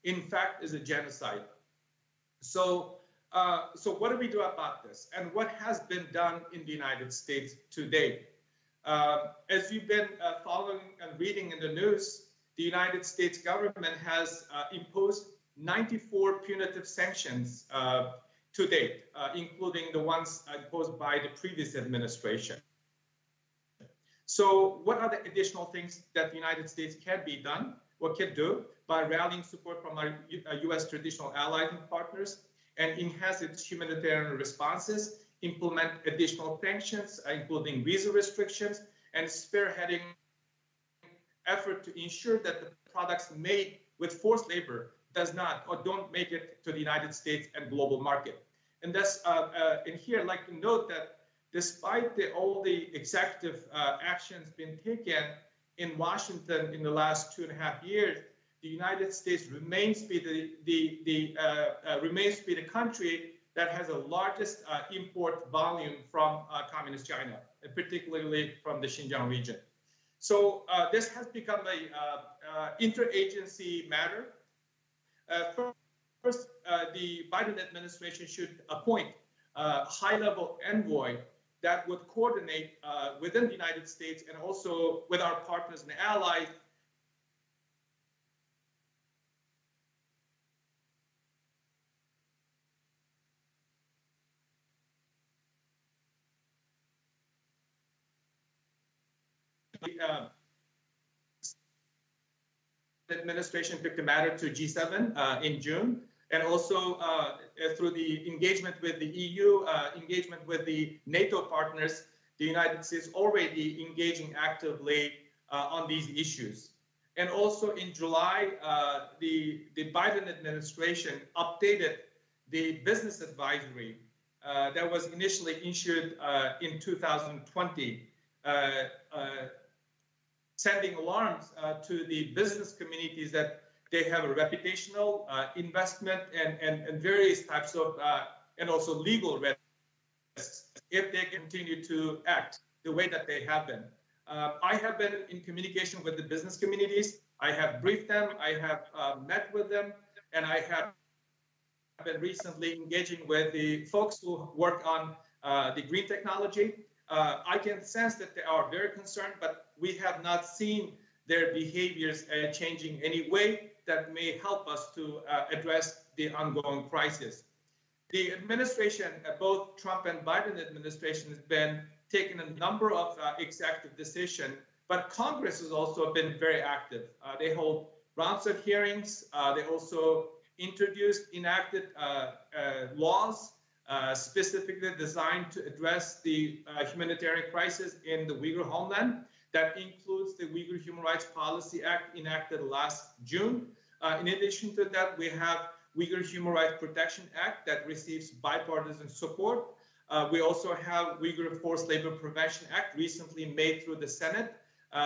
in fact, is a genocide. So what do we do about this? And what has been done in the United States to date? As you've been following and reading in the news, the United States government has imposed 94 punitive sanctions to date, including the ones imposed by the previous administration. So what are the additional things that the United States can do by rallying support from our U.S. traditional allies and partners and enhance its humanitarian responses, implement additional sanctions, including visa restrictions, and spearheading effort to ensure that the products made with forced labor does not or don't make it to the United States and global market. And thus, in here, I'd like to note that despite all the executive actions being taken in Washington in the last 2.5 years, the United States remains to be the country that has the largest import volume from communist China, and particularly from the Xinjiang region. So this has become a interagency matter. First, the Biden administration should appoint a high-level envoy that would coordinate within the United States and also with our partners and allies the administration took the matter to G7 in June, and also through the engagement with the EU, engagement with the NATO partners, the United States already engaging actively on these issues. And also in July, the Biden administration updated the business advisory that was initially issued in 2020, sending alarms to the business communities that they have a reputational investment and various types of, and also legal risks if they continue to act the way that they have been. I have been in communication with the business communities. I have briefed them, I have met with them, and I have been recently engaging with the folks who work on the green technology. I can sense that they are very concerned, but we have not seen their behaviors changing any way that may help us to address the ongoing crisis. The administration, both Trump and Biden administration, has been taking a number of executive decisions, but Congress has also been very active. They hold rounds of hearings. They also enacted laws specifically designed to address the humanitarian crisis in the Uyghur homeland. That includes the Uyghur Human Rights Policy Act enacted last June. In addition to that, we have Uyghur Human Rights Protection Act that receives bipartisan support. We also have Uyghur Forced Labor Prevention Act recently made through the Senate.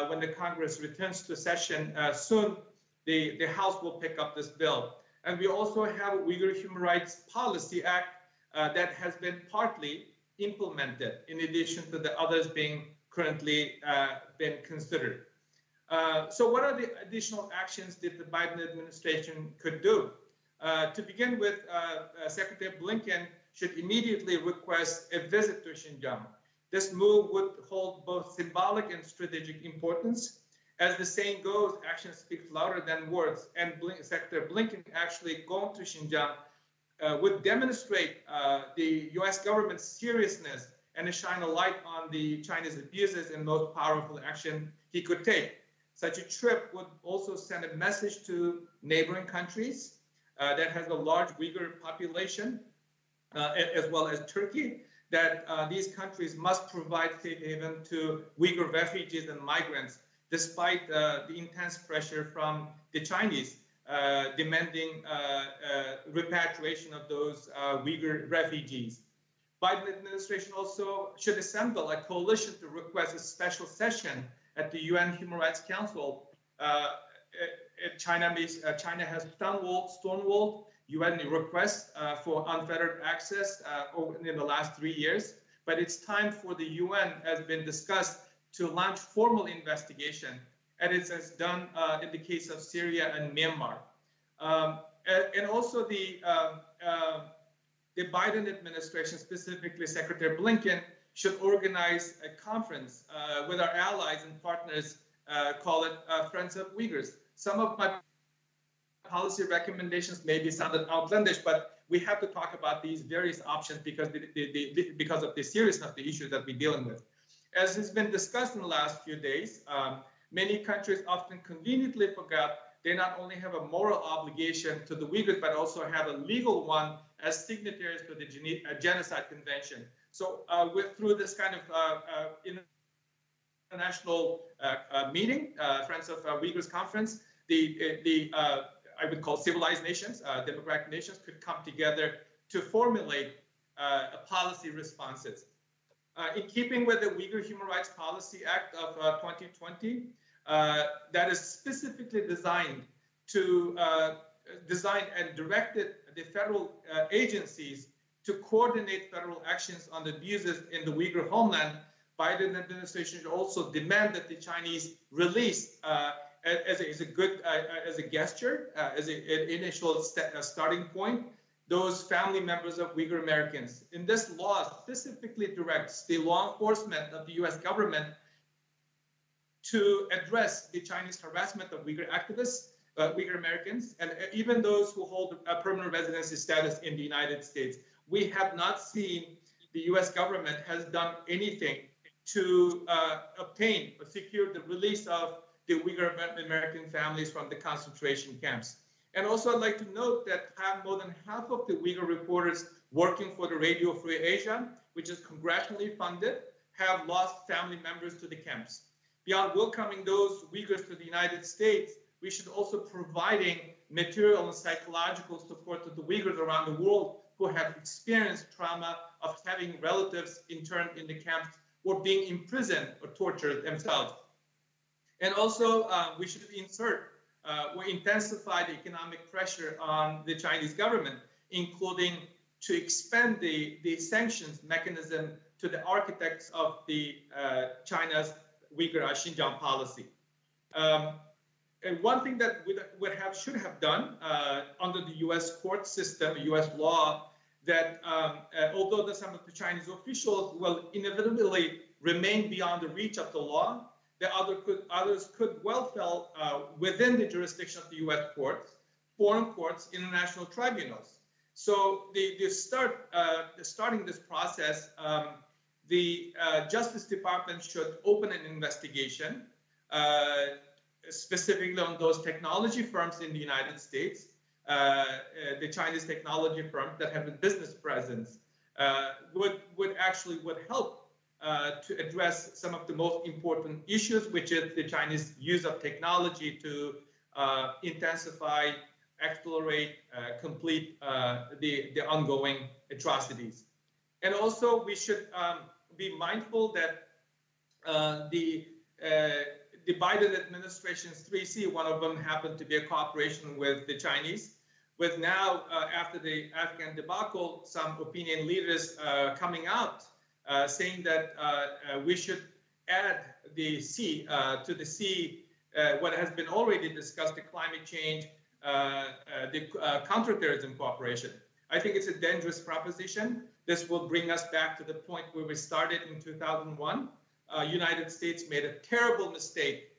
When the Congress returns to session soon, the House will pick up this bill. And we also have Uyghur Human Rights Policy Act that has been partly implemented, in addition to the others being currently been considered. So what are the additional actions that the Biden administration could do? To begin with, Secretary Blinken should immediately request a visit to Xinjiang. This move would hold both symbolic and strategic importance. As the saying goes, action speaks louder than words, and Secretary Blinken actually going to Xinjiang would demonstrate the U.S. government's seriousness and shine a light on the Chinese abuses and most powerful action he could take. Such a trip would also send a message to neighboring countries that has a large Uyghur population, as well as Turkey, that these countries must provide safe haven to Uyghur refugees and migrants, despite the intense pressure from the Chinese demanding repatriation of those Uyghur refugees. Biden administration also should assemble a coalition to request a special session at the UN Human Rights Council. China has stonewalled UN requests for unfettered access in the last 3 years, but it's time for the UN, as been discussed, to launch formal investigation, and it's as done in the case of Syria and Myanmar. And also the Biden administration, specifically Secretary Blinken, should organize a conference with our allies and partners, call it Friends of Uyghurs. Some of my policy recommendations may be sounded outlandish, but we have to talk about these various options because of the seriousness of the issue that we're dealing with. As has been discussed in the last few days, many countries often conveniently forgot they not only have a moral obligation to the Uyghurs, but also have a legal one as signatories to the Genocide Convention. So through this kind of international meeting, Friends of Uyghurs Conference, I would call civilized nations, democratic nations, could come together to formulate policy responses. In keeping with the Uyghur Human Rights Policy Act of 2020, that is specifically designed to design and directed the federal agencies to coordinate federal actions on the abuses in the Uyghur homeland, Biden administration should also demand that the Chinese release as a gesture, as an initial starting point, those family members of Uyghur Americans. In this law specifically directs the law enforcement of the US government to address the Chinese harassment of Uyghur activists, Uyghur Americans, and even those who hold a permanent residency status in the United States. We have not seen the US government has done anything to obtain or secure the release of the Uyghur American families from the concentration camps. And also I'd like to note that more than half of the Uyghur reporters working for the Radio Free Asia, which is congressionally funded, have lost family members to the camps. Beyond welcoming those Uyghurs to the United States, we should also providing material and psychological support to the Uyghurs around the world who have experienced trauma of having relatives interned in the camps or being imprisoned or tortured themselves. And also we should insert or intensify the economic pressure on the Chinese government, including to expand the sanctions mechanism to the architects of the China's Uyghur Xinjiang policy. And one thing that we should have done under the U.S. court system, U.S. law, that although some of the Chinese officials will inevitably remain beyond the reach of the law, the others could well fall within the jurisdiction of the U.S. courts, foreign courts, international tribunals. So starting this process, the Justice Department should open an investigation specifically on those technology firms in the United States, the Chinese technology firms that have a business presence, would help to address some of the most important issues, which is the Chinese use of technology to intensify, accelerate, complete the ongoing atrocities. And also we should be mindful that the Biden administration's 3C, one of them happened to be a cooperation with the Chinese, with now, after the Afghan debacle, some opinion leaders coming out saying that we should add the C to the C, what has been already discussed, the climate change, the counterterrorism cooperation. I think it's a dangerous proposition. This will bring us back to the point where we started in 2001. United States made a terrible mistake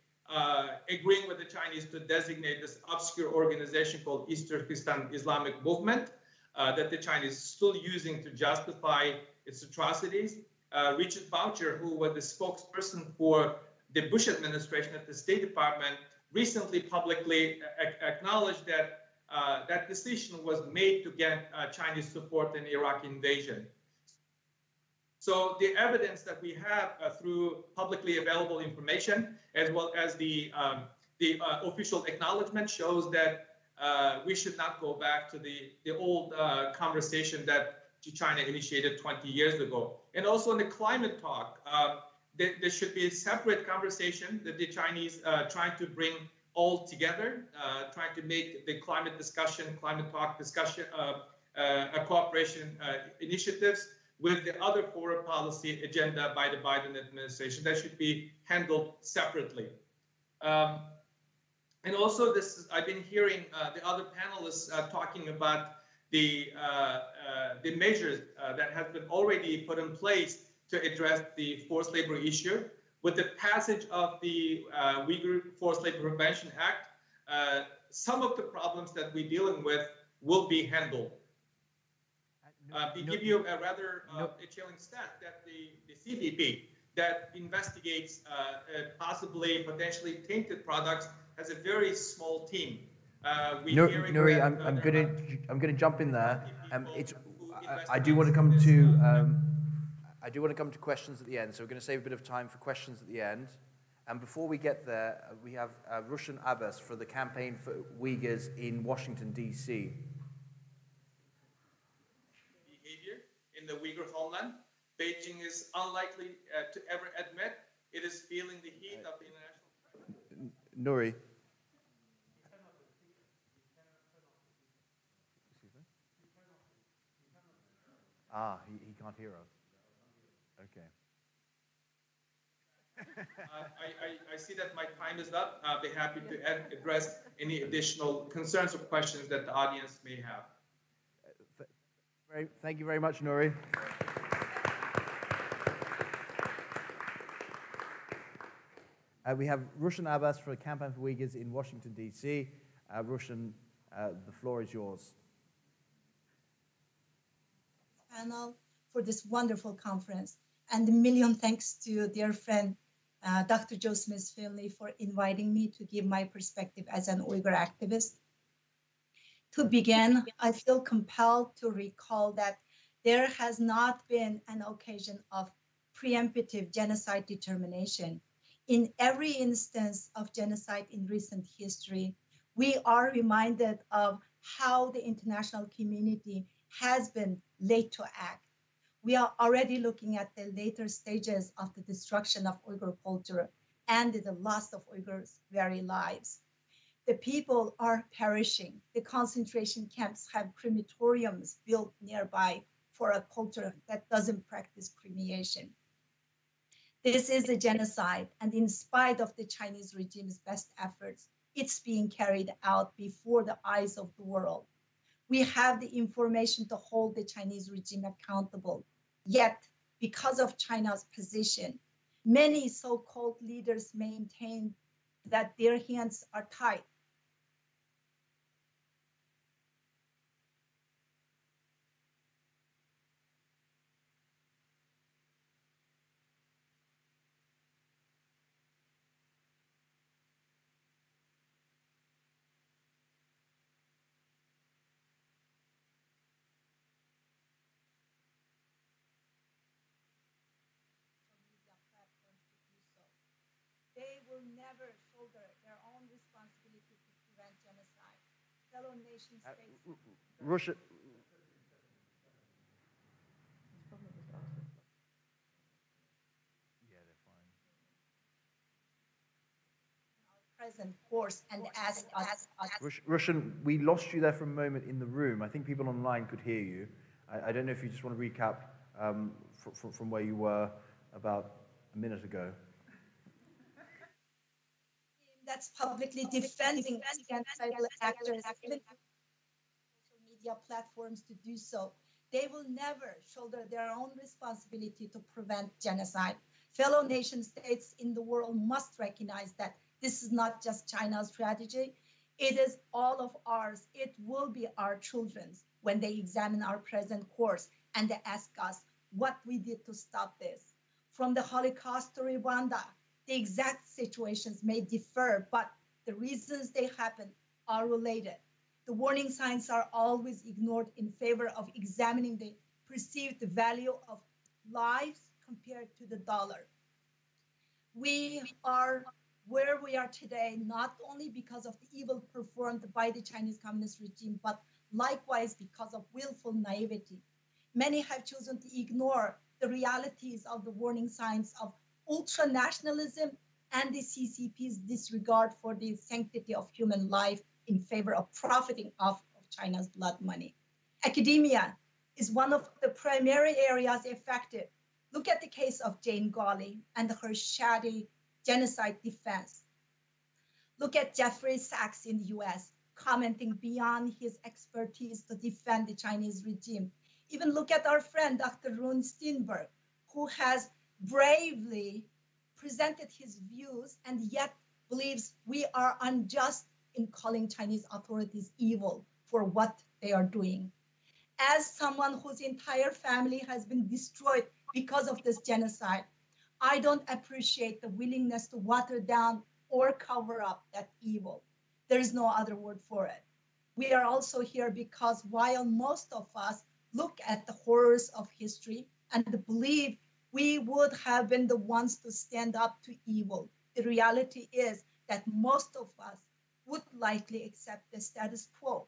agreeing with the Chinese to designate this obscure organization called East Turkestan Islamic Movement that the Chinese are still using to justify its atrocities. Richard Boucher, who was the spokesperson for the Bush administration at the State Department, recently publicly acknowledged that that decision was made to get Chinese support in the Iraq invasion. So the evidence that we have through publicly available information, as well as the official acknowledgement, shows that we should not go back to the old conversation that China initiated 20 years ago. And also in the climate talk, there should be a separate conversation that the Chinese trying to bring all together, trying to make the climate discussion, climate talk discussion, a cooperation initiatives with the other foreign policy agenda by the Biden administration. That should be handled separately. And also I've been hearing the other panelists talking about the measures that have been already put in place to address the forced labor issue. With the passage of the Uyghur Forced Labor Prevention Act, some of the problems that we're dealing with will be handled. To give you a rather a chilling stat, that the CBP that investigates possibly potentially tainted products has a very small team. Nury, I'm gonna jump in there. I do want to come to questions at the end, so we're going to save a bit of time for questions at the end. And before we get there, we have Rushan ABBAS for the Campaign for Uyghurs in Washington, D.C. Behavior in the Uyghur homeland, Beijing is unlikely to ever admit it is feeling the heat of the international. Nury. He can't hear us. Okay. I see that my time is up. I'll be happy to address any additional concerns or questions that the audience may have. Thank you very much, Nury. We have Rushan ABBAS for the Campaign for Uyghurs in Washington, D.C. Rushan, the floor is yours. Panel for this wonderful conference, and a million thanks to dear friend Dr. Joe Smith's family for inviting me to give my perspective as an Uyghur activist. To begin, I feel compelled to recall that there has not been an occasion of preemptive genocide determination. In every instance of genocide in recent history, we are reminded of how the international community has been late to act. We are already looking at the later stages of the destruction of Uyghur culture and the loss of Uyghurs' very lives. The people are perishing. The concentration camps have crematoriums built nearby for a culture that doesn't practice cremation. This is a genocide, and in spite of the Chinese regime's best efforts, it's being carried out before the eyes of the world. We have the information to hold the Chinese regime accountable. Yet, because of China's position, many so-called leaders maintain that their hands are tied. They will never shoulder their own responsibility to prevent genocide. Fellow nation states. Russia. Yeah, they're fine. Our present course and ask us. Rushan, we lost you there for a moment in the room. I think people online could hear you. I don't know if you just want to recap from where you were about a minute ago. That's publicly defending genocidal actors, even social media platforms to do so. They will never shoulder their own responsibility to prevent genocide. Fellow nation states in the world must recognize that this is not just China's strategy. It is all of ours. It will be our children's when they examine our present course and they ask us what we did to stop this. From the Holocaust to Rwanda, the exact situations may differ, but the reasons they happen are related. The warning signs are always ignored in favor of examining the perceived value of lives compared to the dollar. We are where we are today, not only because of the evil performed by the Chinese Communist regime, but likewise because of willful naivety. Many have chosen to ignore the realities of the warning signs of ultranationalism and the CCP's disregard for the sanctity of human life in favor of profiting off of China's blood money. Academia is one of the primary areas affected. Look at the case of Jane Gawley and her shoddy genocide defense. Look at Jeffrey Sachs in the US, commenting beyond his expertise to defend the Chinese regime. Even look at our friend, Dr. Rune Steenberg, who has bravely presented his views and yet believes we are unjust in calling Chinese authorities evil for what they are doing. As someone whose entire family has been destroyed because of this genocide, I don't appreciate the willingness to water down or cover up that evil. There is no other word for it. We are also here because while most of us look at the horrors of history and believe we would have been the ones to stand up to evil, the reality is that most of us would likely accept the status quo.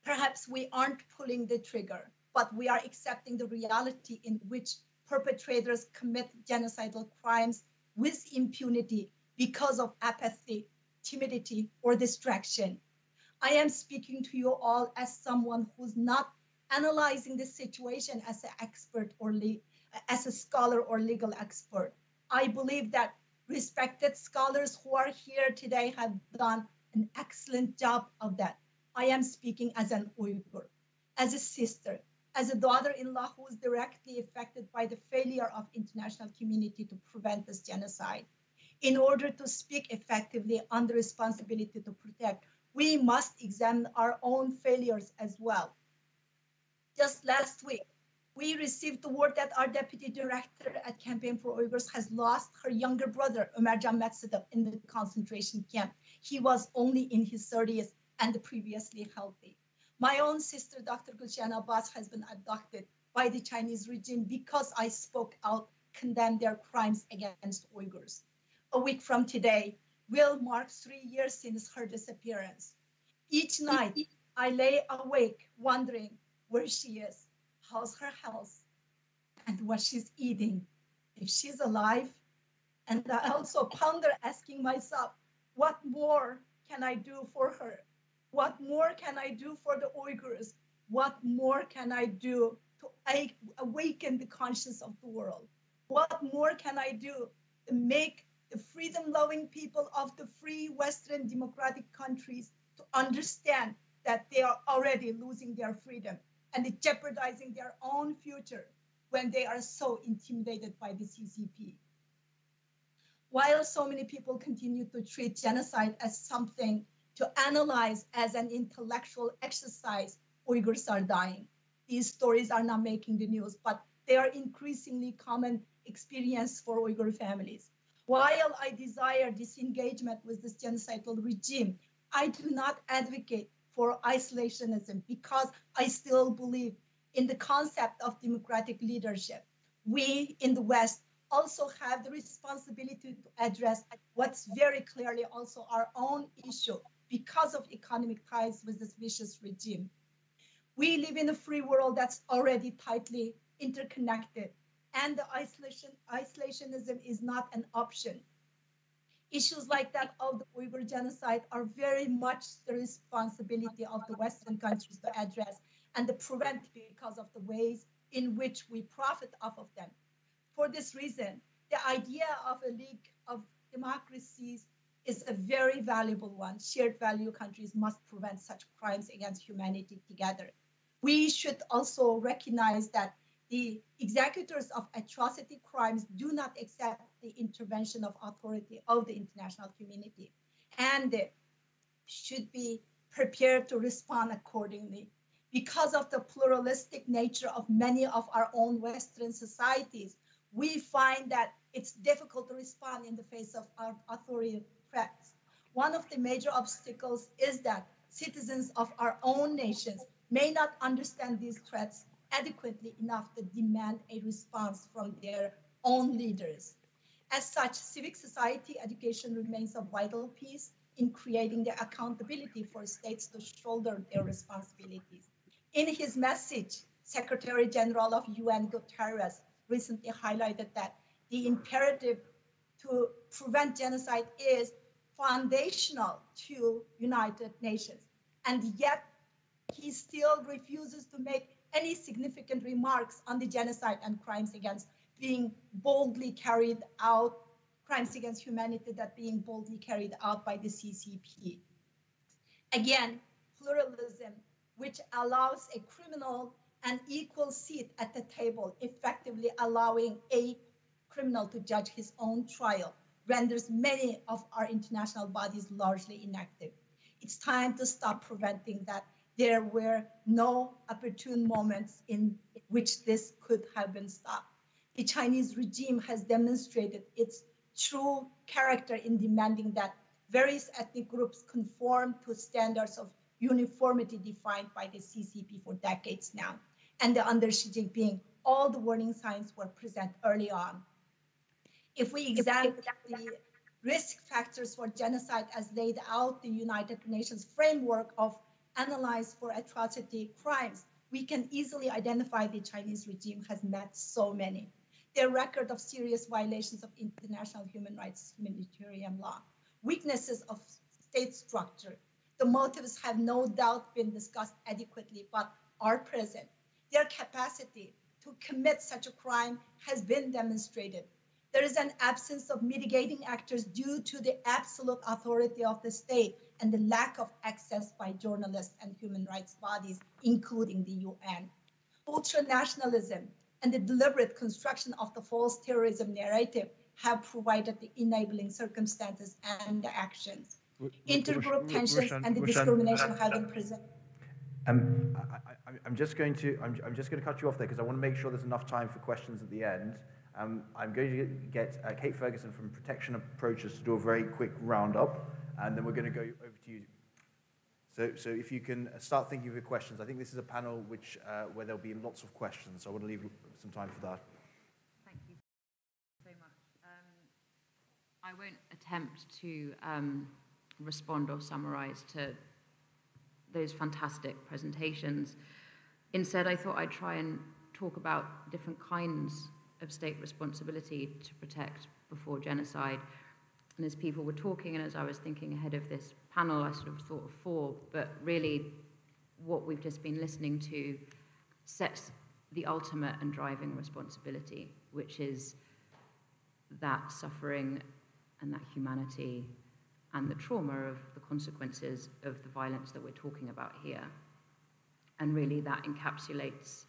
Perhaps we aren't pulling the trigger, but we are accepting the reality in which perpetrators commit genocidal crimes with impunity because of apathy, timidity, or distraction. I am speaking to you all as someone who's not analyzing the situation as an expert or as a scholar or legal expert. I believe that respected scholars who are here today have done an excellent job of that. I am speaking as an Uyghur, as a sister, as a daughter-in-law who is directly affected by the failure of international community to prevent this genocide. In order to speak effectively on the responsibility to protect, we must examine our own failures as well. Just last week, we received the word that our deputy director at Campaign for Uyghurs has lost her younger brother, Ömercan Metsedep, in the concentration camp. He was only in his 30s and previously healthy. My own sister, Dr. Rushan ABBAS, has been abducted by the Chinese regime because I spoke out, condemned their crimes against Uyghurs. A week from today will mark 3 years since her disappearance. Each night, I lay awake wondering where she is, how's her health, and what she's eating, if she's alive. And I also ponder asking myself, what more can I do for her? What more can I do for the Uyghurs? What more can I do to awaken the conscience of the world? What more can I do to make the freedom-loving people of the free Western democratic countries to understand that they are already losing their freedom and jeopardizing their own future when they are so intimidated by the CCP? While so many people continue to treat genocide as something to analyze as an intellectual exercise, Uyghurs are dying. These stories are not making the news, but they are increasingly common experience for Uyghur families. While I desire disengagement with this genocidal regime, I do not advocate for isolationism because I still believe in the concept of democratic leadership. We in the West also have the responsibility to address what's very clearly also our own issue because of economic ties with this vicious regime. We live in a free world that's already tightly interconnected, and the isolationism is not an option. Issues like that of the Uyghur genocide are very much the responsibility of the Western countries to address and to prevent because of the ways in which we profit off of them. For this reason, the idea of a League of Democracies is a very valuable one. Shared value countries must prevent such crimes against humanity together. We should also recognize that the executors of atrocity crimes do not accept the intervention of authority of the international community and should be prepared to respond accordingly. Because of the pluralistic nature of many of our own Western societies, we find that it's difficult to respond in the face of our authority threats. One of the major obstacles is that citizens of our own nations may not understand these threats adequately enough to demand a response from their own leaders. As such, civic society education remains a vital piece in creating the accountability for states to shoulder their responsibilities. In his message, Secretary General of UN Guterres recently highlighted that the imperative to prevent genocide is foundational to United Nations. And yet, he still refuses to make any significant remarks on the genocide and crimes against being boldly carried out, crimes against humanity that being boldly carried out by the CCP. Again, pluralism, which allows a criminal an equal seat at the table, effectively allowing a criminal to judge his own trial, renders many of our international bodies largely inactive. It's time to stop preventing that. There were no opportune moments in which this could have been stopped. The Chinese regime has demonstrated its true character in demanding that various ethnic groups conform to standards of uniformity defined by the CCP for decades now. And under Xi Jinping, all the warning signs were present early on. If we examine the risk factors for genocide as laid out the United Nations framework of analyze for atrocity crimes, we can easily identify the Chinese regime has met so many. Their record of serious violations of international human rights, humanitarian law, weaknesses of state structure. The motives have no doubt been discussed adequately, but are present. Their capacity to commit such a crime has been demonstrated. There is an absence of mitigating actors due to the absolute authority of the state and the lack of access by journalists and human rights bodies, including the UN. Ultranationalism and the deliberate construction of the false terrorism narrative have provided the enabling circumstances and the actions. Intergroup tensions and the discrimination have been present. I'm just going to cut you off there because I want to make sure there's enough time for questions at the end. I'm going to get Kate Ferguson from Protection Approaches to do a very quick roundup, and then we're going to go over to you. So if you can start thinking of your questions. I think this is a panel where there'll be lots of questions, so I want to leave some time for that. Thank you so much. I won't attempt to respond or summarize to those fantastic presentations. Instead, I thought I'd try and talk about different kinds of state responsibility to protect before genocide. And as people were talking and as I was thinking ahead of this panel, I sort of thought of four, but really what we've just been listening to sets the ultimate and driving responsibility, which is that suffering and that humanity and the trauma of the consequences of the violence that we're talking about here. And really that encapsulates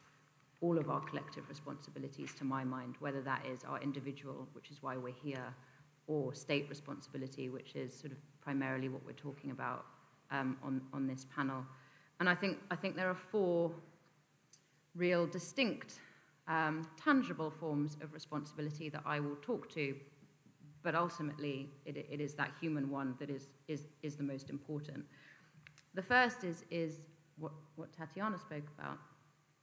all of our collective responsibilities, to my mind, whether that is our individual, which is why we're here, or state responsibility, which is sort of primarily what we're talking about on this panel. And I think there are four real distinct, tangible forms of responsibility that I will talk to, but ultimately it is that human one that is the most important. The first is what Tatyana spoke about,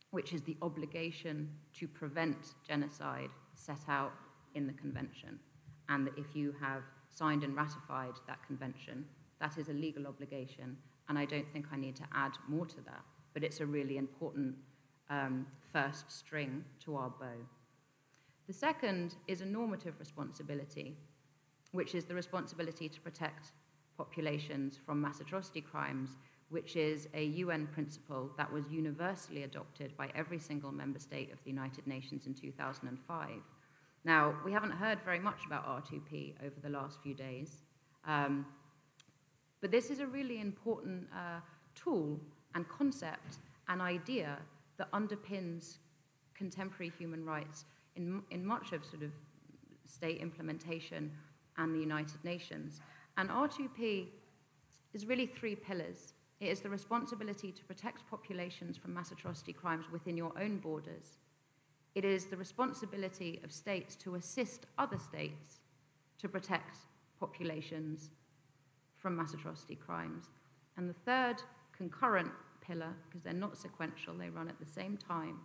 which is the obligation to prevent genocide set out in the convention. And that if you have signed and ratified that convention, that is a legal obligation, and I don't think I need to add more to that, but it's a really important first string to our bow. The second is a normative responsibility, which is the responsibility to protect populations from mass atrocity crimes, which is a UN principle that was universally adopted by every single member state of the United Nations in 2005. Now, we haven't heard very much about R2P over the last few days, but this is a really important tool and concept and idea that underpins contemporary human rights in much of sort of state implementation and the United Nations. And R2P is really three pillars. It is the responsibility to protect populations from mass atrocity crimes within your own borders. It is the responsibility of states to assist other states to protect populations from mass atrocity crimes. And the third concurrent pillar, because they're not sequential, they run at the same time,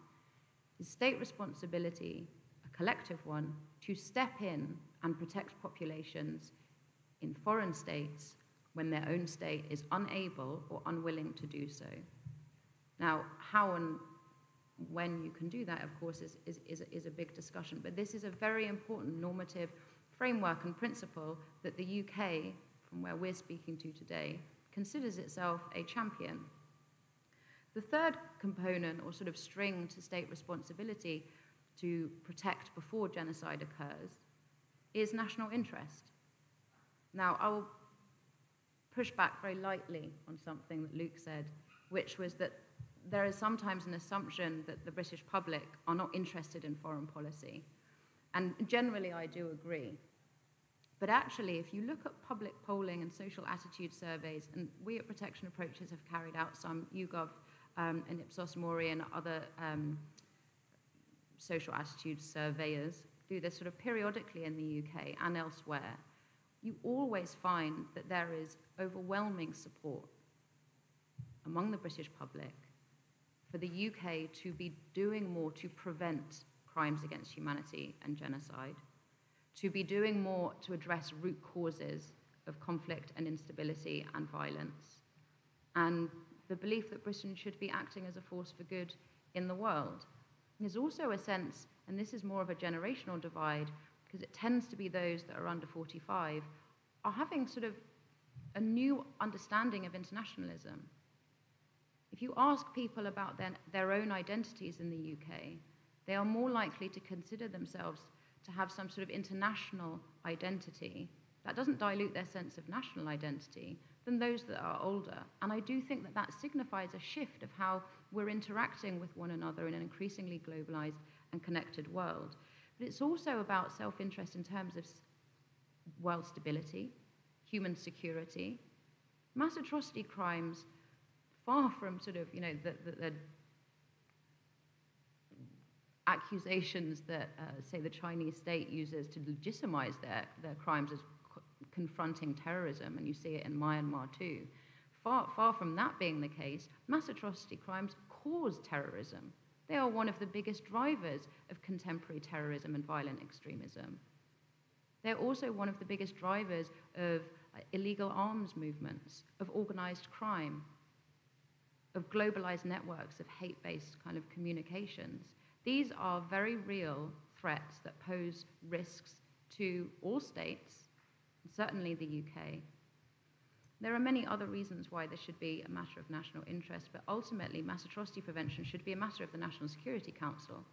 is state responsibility, a collective one, to step in and protect populations in foreign states when their own state is unable or unwilling to do so. Now, how and when you can do that, of course, is a big discussion, but this is a very important normative framework and principle that the UK, from where we're speaking to today, considers itself a champion. The third component, or sort of string to state responsibility to protect before genocide occurs, is national interest. Now, I'll push back very lightly on something that Luke said, which was that there is sometimes an assumption that the British public are not interested in foreign policy. And generally, I do agree. But actually, if you look at public polling and social attitude surveys, and we at Protection Approaches have carried out some, YouGov and Ipsos Mori and other social attitude surveyors do this sort of periodically in the UK and elsewhere. you always find that there is overwhelming support among the British public for the UK to be doing more to prevent crimes against humanity and genocide, to be doing more to address root causes of conflict and instability and violence, and the belief that Britain should be acting as a force for good in the world. There's also a sense, and this is more of a generational divide, because it tends to be those that are under 45, are having sort of a new understanding of internationalism. If you ask people about their own identities in the UK, they are more likely to consider themselves to have some sort of international identity that doesn't dilute their sense of national identity than those that are older. And I do think that that signifies a shift of how we're interacting with one another in an increasingly globalized and connected world. But it's also about self-interest in terms of world stability, human security. Mass atrocity crimes, far from sort of, the accusations that, say, the Chinese state uses to legitimize their crimes as confronting terrorism, and you see it in Myanmar too. Far from that being the case, mass atrocity crimes cause terrorism. They are one of the biggest drivers of contemporary terrorism and violent extremism. They're also one of the biggest drivers of illegal arms movements, of organized crime, of globalized networks of hate-based kind of communications. These are very real threats that pose risks to all states, and certainly the UK. There are many other reasons why this should be a matter of national interest, but ultimately mass atrocity prevention should be a matter of the National Security Council.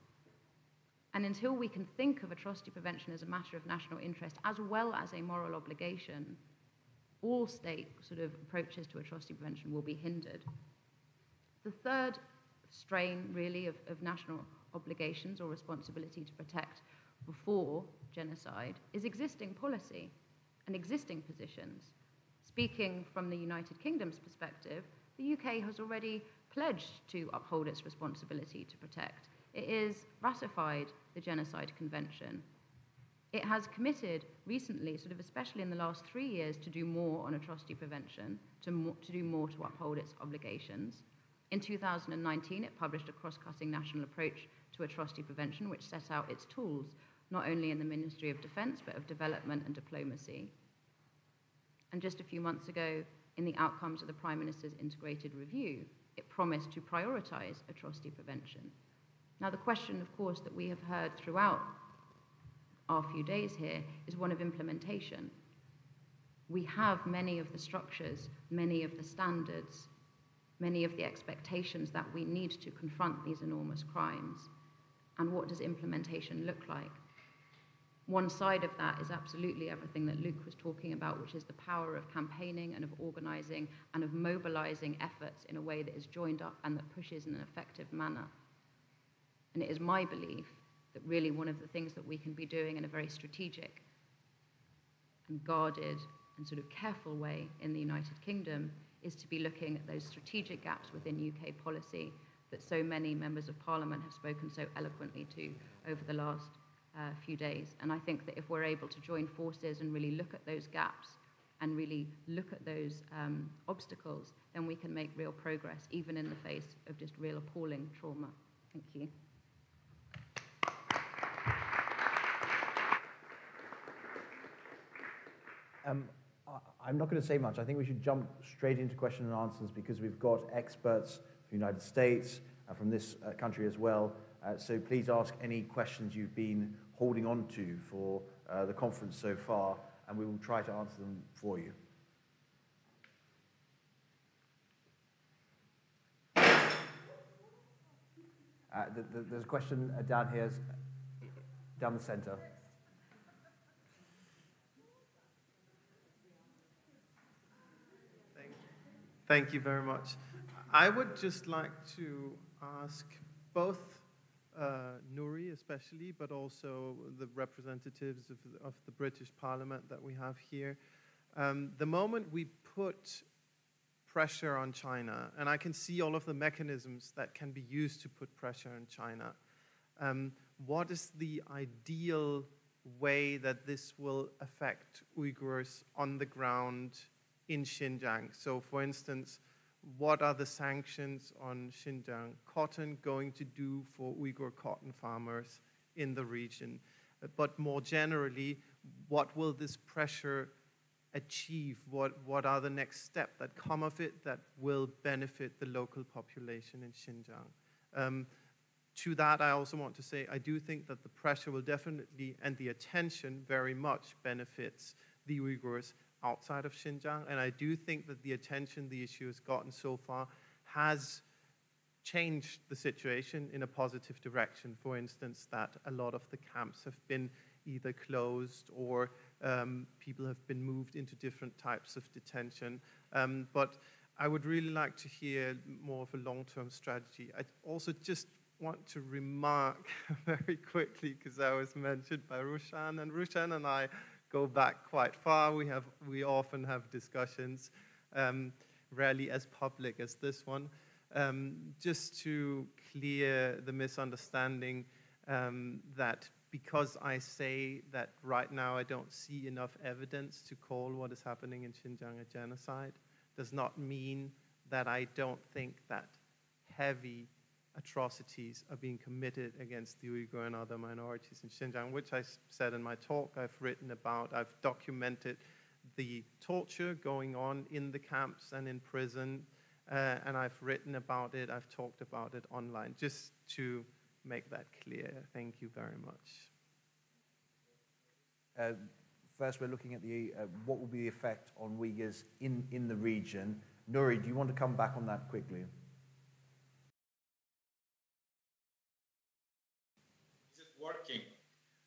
And until we can think of atrocity prevention as a matter of national interest as well as a moral obligation, all state sort of approaches to atrocity prevention will be hindered. The third strain, really, of national obligations or responsibility to protect before genocide is existing policy and existing positions. Speaking from the United Kingdom's perspective, the UK has already pledged to uphold its responsibility to protect. It has ratified the Genocide Convention. It has committed recently, sort of especially in the last 3 years, to do more on atrocity prevention, to do more to uphold its obligations. In 2019, it published a cross-cutting national approach to atrocity prevention, which set out its tools, not only in the Ministry of Defence, but of development and diplomacy. And just a few months ago, in the outcomes of the Prime Minister's integrated review, it promised to prioritise atrocity prevention. Now, the question, of course, that we have heard throughout our few days here is one of implementation. We have many of the structures, many of the standards, many of the expectations that we need to confront these enormous crimes. And what does implementation look like? One side of that is absolutely everything that Luke was talking about, which is the power of campaigning and of organising and of mobilising efforts in a way that is joined up and that pushes in an effective manner. And it is my belief that really one of the things that we can be doing in a very strategic and guarded and sort of careful way in the United Kingdom is to be looking at those strategic gaps within UK policy that so many members of Parliament have spoken so eloquently to over the last few days. And I think that if we're able to join forces and really look at those gaps and really look at those obstacles, then we can make real progress, even in the face of just real appalling trauma. Thank you. I'm not going to say much. I think we should jump straight into question and answers because we've got experts from the United States and from this country as well. So please ask any questions you've been holding on to for the conference so far, and we will try to answer them for you. There's a question down here, down the center. Thank you very much. I would just like to ask both Nury especially, but also the representatives of the British Parliament that we have here. The moment we put pressure on China, and I can see all of the mechanisms that can be used to put pressure on China, what is the ideal way that this will affect Uyghurs on the ground in Xinjiang. So for instance, what are the sanctions on Xinjiang cotton going to do for Uyghur cotton farmers in the region? But more generally, what will this pressure achieve? What are the next steps that come of it that will benefit the local population in Xinjiang? To that, I also want to say, I do think that the pressure will definitely, and the attention very much benefits the Uyghurs outside of Xinjiang. And I do think that the attention the issue has gotten so far has changed the situation in a positive direction. For instance, that a lot of the camps have been either closed or people have been moved into different types of detention. But I would really like to hear more of a long-term strategy. I also just want to remark very quickly, because I was mentioned by Rushan, and Rushan and I go back quite far. We often have discussions, rarely as public as this one. Just to clear the misunderstanding that because I say that right now I don't see enough evidence to call what is happening in Xinjiang a genocide, does not mean that I don't think that heavy atrocities are being committed against the Uyghur and other minorities in Xinjiang, which I said in my talk. I've written about, I've documented the torture going on in the camps and in prison, and I've written about it, I've talked about it online, just to make that clear. Thank you very much. First, we're looking at the what will be the effect on Uyghurs in the region. Nury, do you want to come back on that quickly? Working.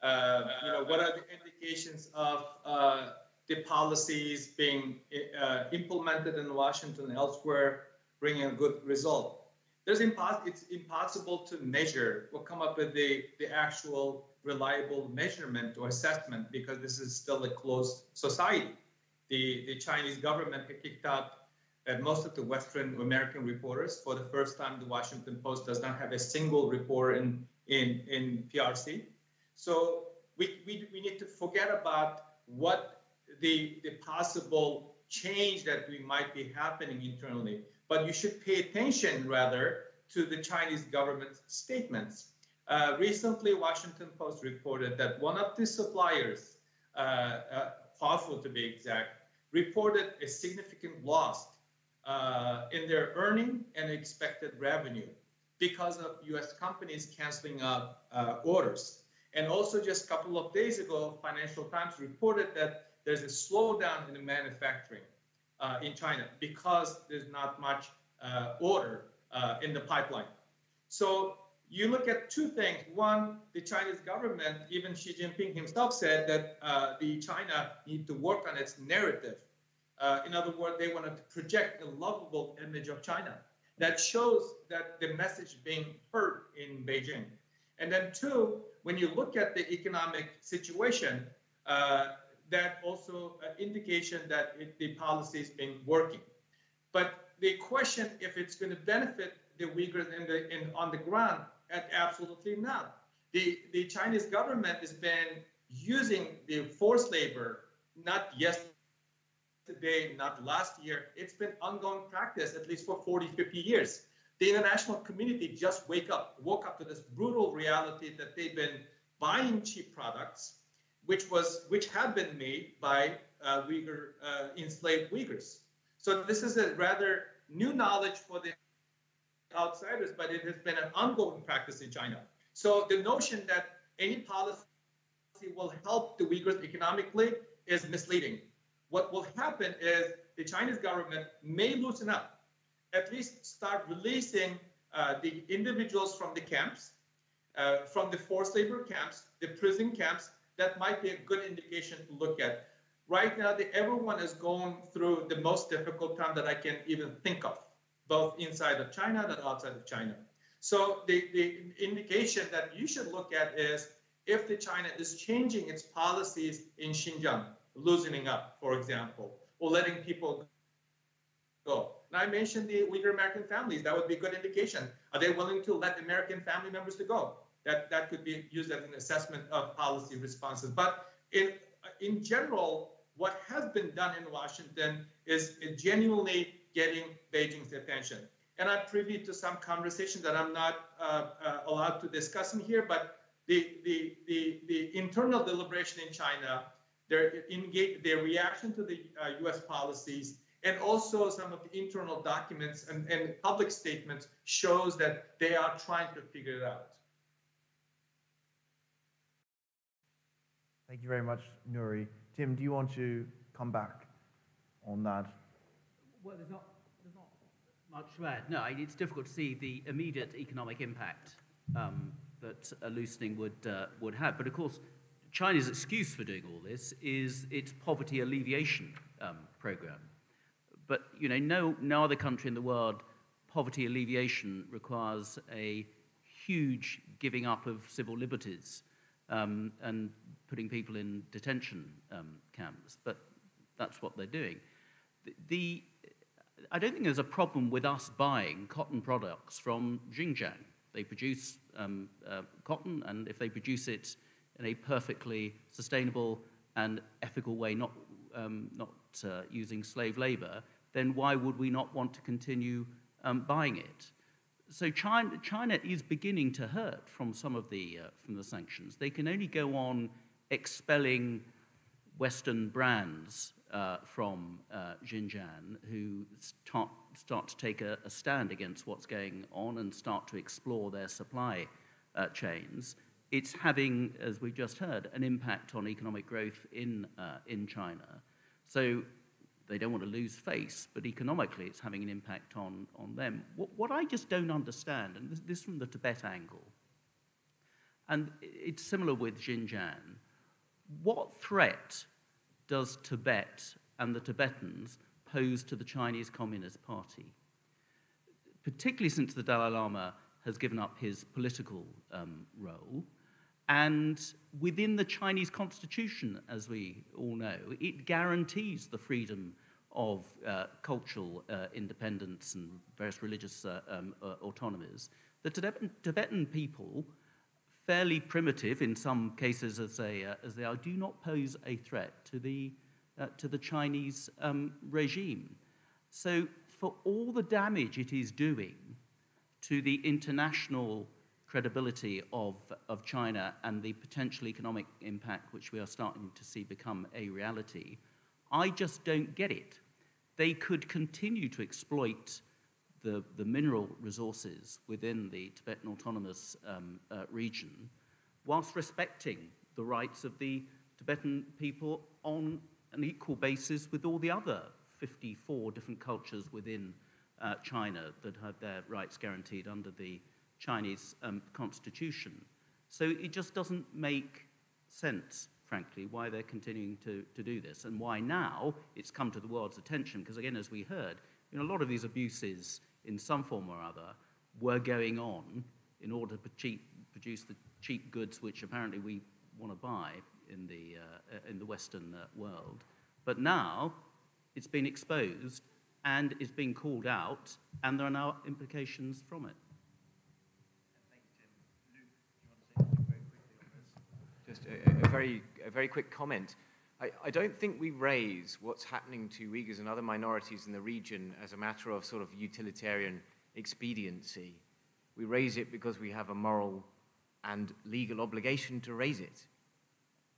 What are the indications of the policies being implemented in Washington and elsewhere, bringing a good result? It's impossible to measure or come up with the actual reliable measurement or assessment, because this is still a closed society. The Chinese government kicked out most of the Western American reporters. For the first time, the Washington Post does not have a single reporter in PRC. So we need to forget about what the possible change that we might be happening internally, but you should pay attention rather to the Chinese government's statements. Recently, Washington Post reported that one of the suppliers, PULFORD to be exact, reported a significant loss in their earning and expected revenue because of U.S. companies canceling orders. And also just a couple of days ago, Financial Times reported that there's a slowdown in the manufacturing in China because there's not much order in the pipeline. So you look at two things. One, the Chinese government, even Xi Jinping himself said that the China need to work on its narrative. In other words, they wanted to project a lovable image of China that shows that the message being heard in Beijing. And then two, when you look at the economic situation, that also indication that the policy is being working. But the question if it's going to benefit the Uyghurs on the ground, absolutely not. The Chinese government has been using the forced labor, not yesterday, not last year. It's been ongoing practice at least for 40, 50 years. The international community just woke up to this brutal reality that they've been buying cheap products, which have been made by enslaved Uyghurs. So this is a rather new knowledge for the outsiders, but it has been an ongoing practice in China. So the notion that any policy will help the Uyghurs economically is misleading. What will happen is the Chinese government may loosen up, at least start releasing the individuals from the camps, from the forced labor camps, the prison camps. That might be a good indication to look at. Right now, everyone is going through the most difficult time that I can even think of, both inside of China and outside of China. So the indication that you should look at is if the China is changing its policies in Xinjiang, loosening up, for example, or letting people go. Now, I mentioned the Uyghur American families. That would be a good indication. Are they willing to let American family members to go? that could be used as an assessment of policy responses. But in general, what has been done in Washington is genuinely getting Beijing's attention. And I'm privy to some conversation that I'm not allowed to discuss in here, but the internal deliberation in China, their reaction to the US policies, and also some of the internal documents and public statements shows that they are trying to figure it out. Thank you very much, Nury. Tim, do you want to come back on that? Well, there's not much to add. No, it's difficult to see the immediate economic impact that a loosening would have. But of course, China's excuse for doing all this is its poverty alleviation program. But no other country in the world, poverty alleviation requires a huge giving up of civil liberties and putting people in detention camps. But that's what they're doing. I don't think there's a problem with us buying cotton products from Xinjiang. They produce cotton, and if they produce it in a perfectly sustainable and ethical way, not using slave labor, then why would we not want to continue buying it? So China is beginning to hurt from some of the sanctions. They can only go on expelling Western brands from Xinjiang who start to take a stand against what's going on and start to explore their supply chains. It's having, as we just heard, an impact on economic growth in China. So they don't want to lose face, but economically it's having an impact on them. What I just don't understand, and this from the Tibet angle, and it's similar with Xinjiang, what threat does Tibet and the Tibetans pose to the Chinese Communist Party? Particularly since the Dalai Lama has given up his political role, and within the Chinese constitution, as we all know, it guarantees the freedom of cultural independence and various religious autonomies. The Tibetan people, fairly primitive in some cases as they are, do not pose a threat to the Chinese regime. So for all the damage it is doing to the international credibility of China and the potential economic impact which we are starting to see become a reality, I just don't get it. They could continue to exploit the mineral resources within the Tibetan Autonomous region whilst respecting the rights of the Tibetan people on an equal basis with all the other 54 different cultures within China that have their rights guaranteed under the Chinese constitution. So it just doesn't make sense, frankly, why they're continuing to do this and why now it's come to the world's attention. Because again, as we heard, a lot of these abuses in some form or other were going on in order to produce the cheap goods which apparently we want to buy in the Western world. But now it's been exposed and it's being called out, and there are now implications from it. Just a very quick comment. I don't think we raise what's happening to Uyghurs and other minorities in the region as a matter of sort of utilitarian expediency. We raise it because we have a moral and legal obligation to raise it,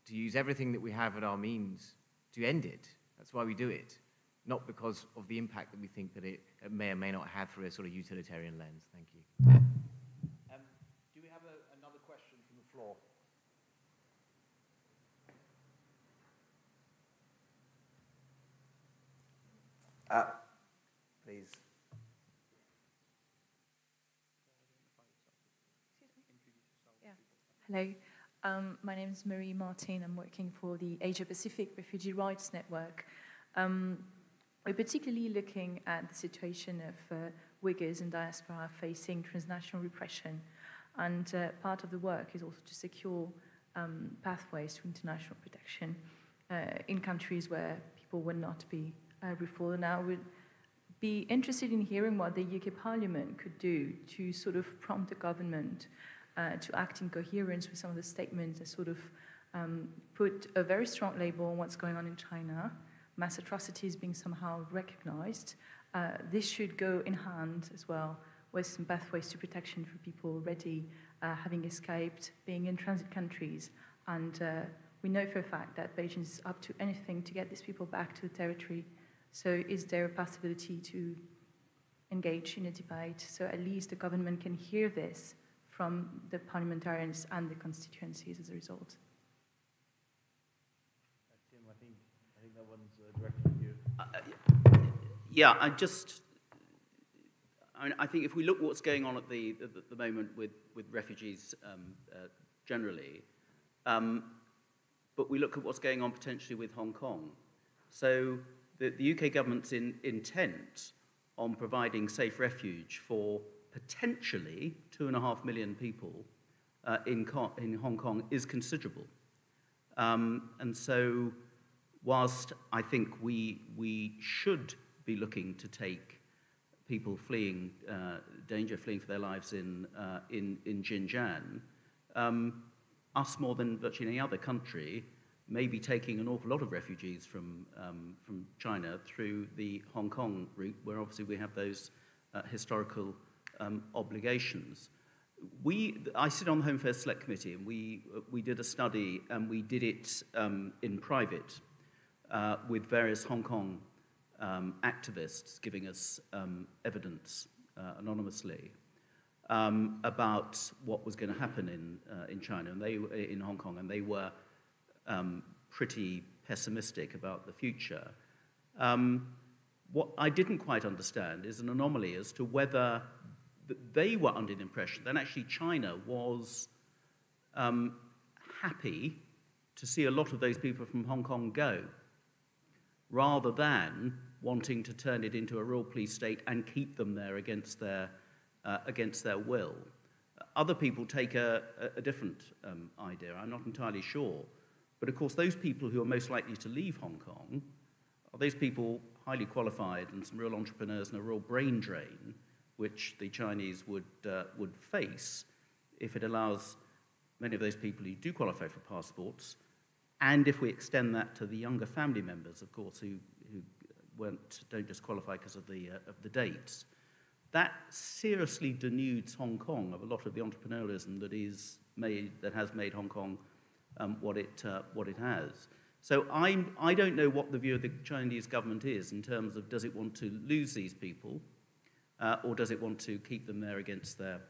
to use everything that we have at our means to end it. That's why we do it, not because of the impact that we think that it may or may not have through a sort of utilitarian lens. Thank you. Do we have another question from the floor? Please. Yeah. Hello. My name is Marie Martin. I'm working for the Asia Pacific Refugee Rights Network. We're particularly looking at the situation of Uyghurs in diaspora facing transnational repression. And part of the work is also to secure pathways to international protection in countries where people will not be reformed. And I would be interested in hearing what the UK Parliament could do to sort of prompt the government to act in coherence with some of the statements that sort of put a very strong label on what's going on in China, mass atrocities being somehow recognized. This should go in hand as well with some pathways to protection for people already having escaped, being in transit countries. And we know for a fact that Beijing is up to anything to get these people back to the territory. So is there a possibility to engage in a debate so at least the government can hear this from the parliamentarians and the constituencies as a result? Tim, I think that one's directed at you. Yeah, I think if we look what's going on at the moment with refugees generally, but we look at what's going on potentially with Hong Kong. So the UK government's intent on providing safe refuge for potentially 2.5 million people in Hong Kong is considerable. And so whilst I think we should be looking to take people fleeing danger, fleeing for their lives in Xinjiang, us more than virtually any other country may be taking an awful lot of refugees from China through the Hong Kong route, where obviously we have those historical obligations. I sit on the Home Affairs Select Committee, and we did a study, and we did it in private with various Hong Kong activists giving us evidence anonymously about what was going to happen in China, and in Hong Kong, and they were pretty pessimistic about the future. What I didn't quite understand is an anomaly as to whether they were under the impression that actually China was happy to see a lot of those people from Hong Kong go, rather than wanting to turn it into a real police state and keep them there against their will. Other people take a different idea. I'm not entirely sure. But of course, those people who are most likely to leave Hong Kong are those people highly qualified and some real entrepreneurs and a real brain drain, which the Chinese would face if it allows many of those people who do qualify for passports, and if we extend that to the younger family members, of course, who don't just qualify because of the dates. That seriously denudes Hong Kong of a lot of the entrepreneurialism that has made Hong Kong what it has. So I don't know what the view of the Chinese government is in terms of, does it want to lose these people, or does it want to keep them there against their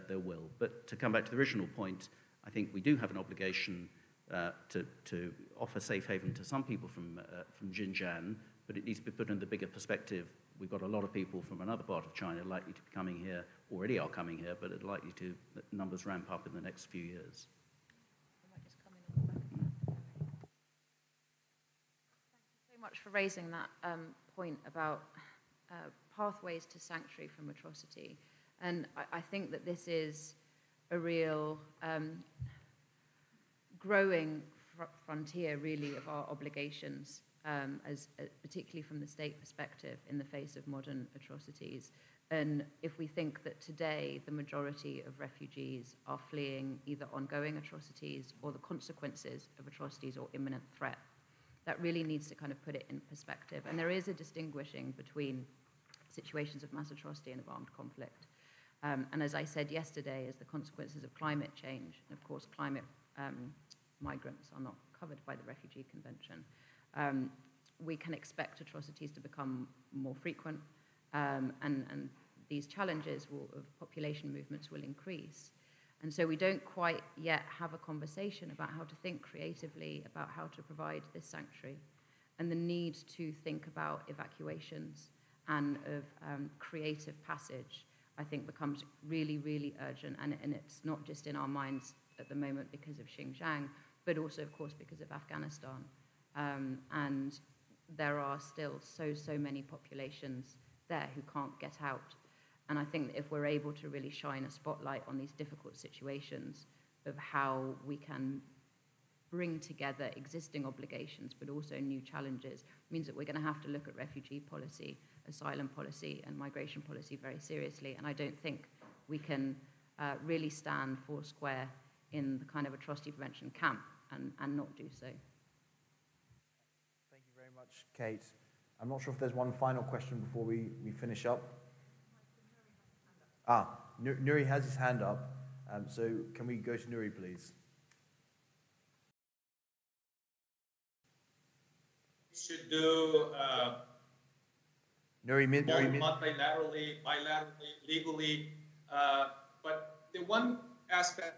will? But to come back to the original point, I think we do have an obligation to offer safe haven to some people from Xinjiang, but it needs to be put in the bigger perspective. We've got a lot of people from another part of China likely to be coming here, already are coming here, but it's likely to numbers ramp up in the next few years. Much for raising that point about pathways to sanctuary from atrocity. And I think that this is a real growing frontier, really, of our obligations, particularly from the state perspective in the face of modern atrocities. And if we think that today the majority of refugees are fleeing either ongoing atrocities or the consequences of atrocities or imminent threat, that really needs to kind of put it in perspective. And there is a distinguishing between situations of mass atrocity and of armed conflict. And as I said yesterday, as the consequences of climate change, and of course climate migrants are not covered by the Refugee Convention, we can expect atrocities to become more frequent, and these challenges of population movements will increase. And so we don't quite yet have a conversation about how to think creatively about how to provide this sanctuary, and the need to think about evacuations and of creative passage, I think, becomes really, really urgent. And it's not just in our minds at the moment because of Xinjiang, but also, of course, because of Afghanistan. And there are still so many populations there who can't get out. And I think that if we're able to really shine a spotlight on these difficult situations of how we can bring together existing obligations but also new challenges, means that we're going to have to look at refugee policy, asylum policy, and migration policy very seriously. And I don't think we can really stand foursquare in the kind of atrocity prevention camp and not do so. Thank you very much, Kate. I'm not sure if there's one final question before we finish up. Nury has his hand up, so can we go to Nury, please? Should do multilaterally, bilaterally, legally, but the one aspect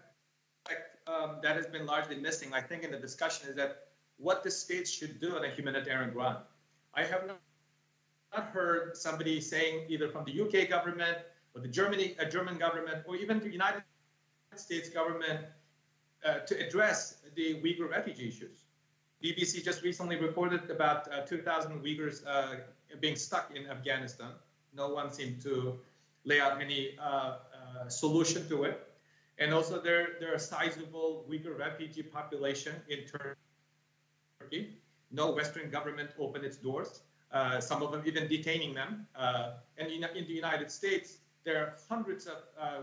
that has been largely missing, I think, in the discussion is that what the states should do on a humanitarian ground. I have not heard somebody saying, either from the UK government or the German government, or even the United States government, to address the Uyghur refugee issues. BBC just recently reported about 2,000 Uyghurs being stuck in Afghanistan. No one seemed to lay out any solution to it. And also there are sizable Uyghur refugee population in Turkey. No Western government opened its doors. Some of them even detaining them. And in the United States, there are hundreds of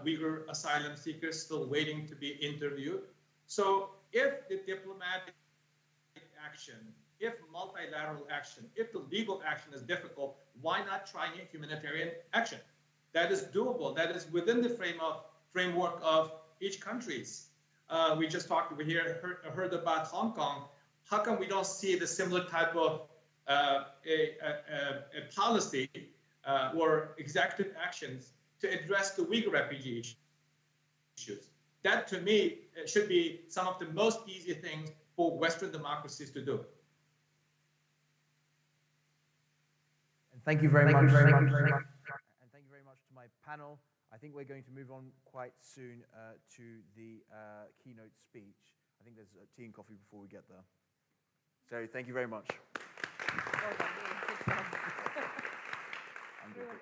Uyghur asylum seekers still waiting to be interviewed. So if the diplomatic action, if multilateral action, if the legal action is difficult, why not try a humanitarian action? That is doable. That is within the framework of each country's. We just talked over here, heard about Hong Kong. How come we don't see the similar type of a policy or executive actions to address the Uyghur refugee issues? That, to me, should be some of the most easy things for Western democracies to do. And thank you very much. And thank you very much to my panel. I think we're going to move on quite soon to the keynote speech. I think there's tea and coffee before we get there. So thank you very much. Well done, Ian. Good job. I'm good.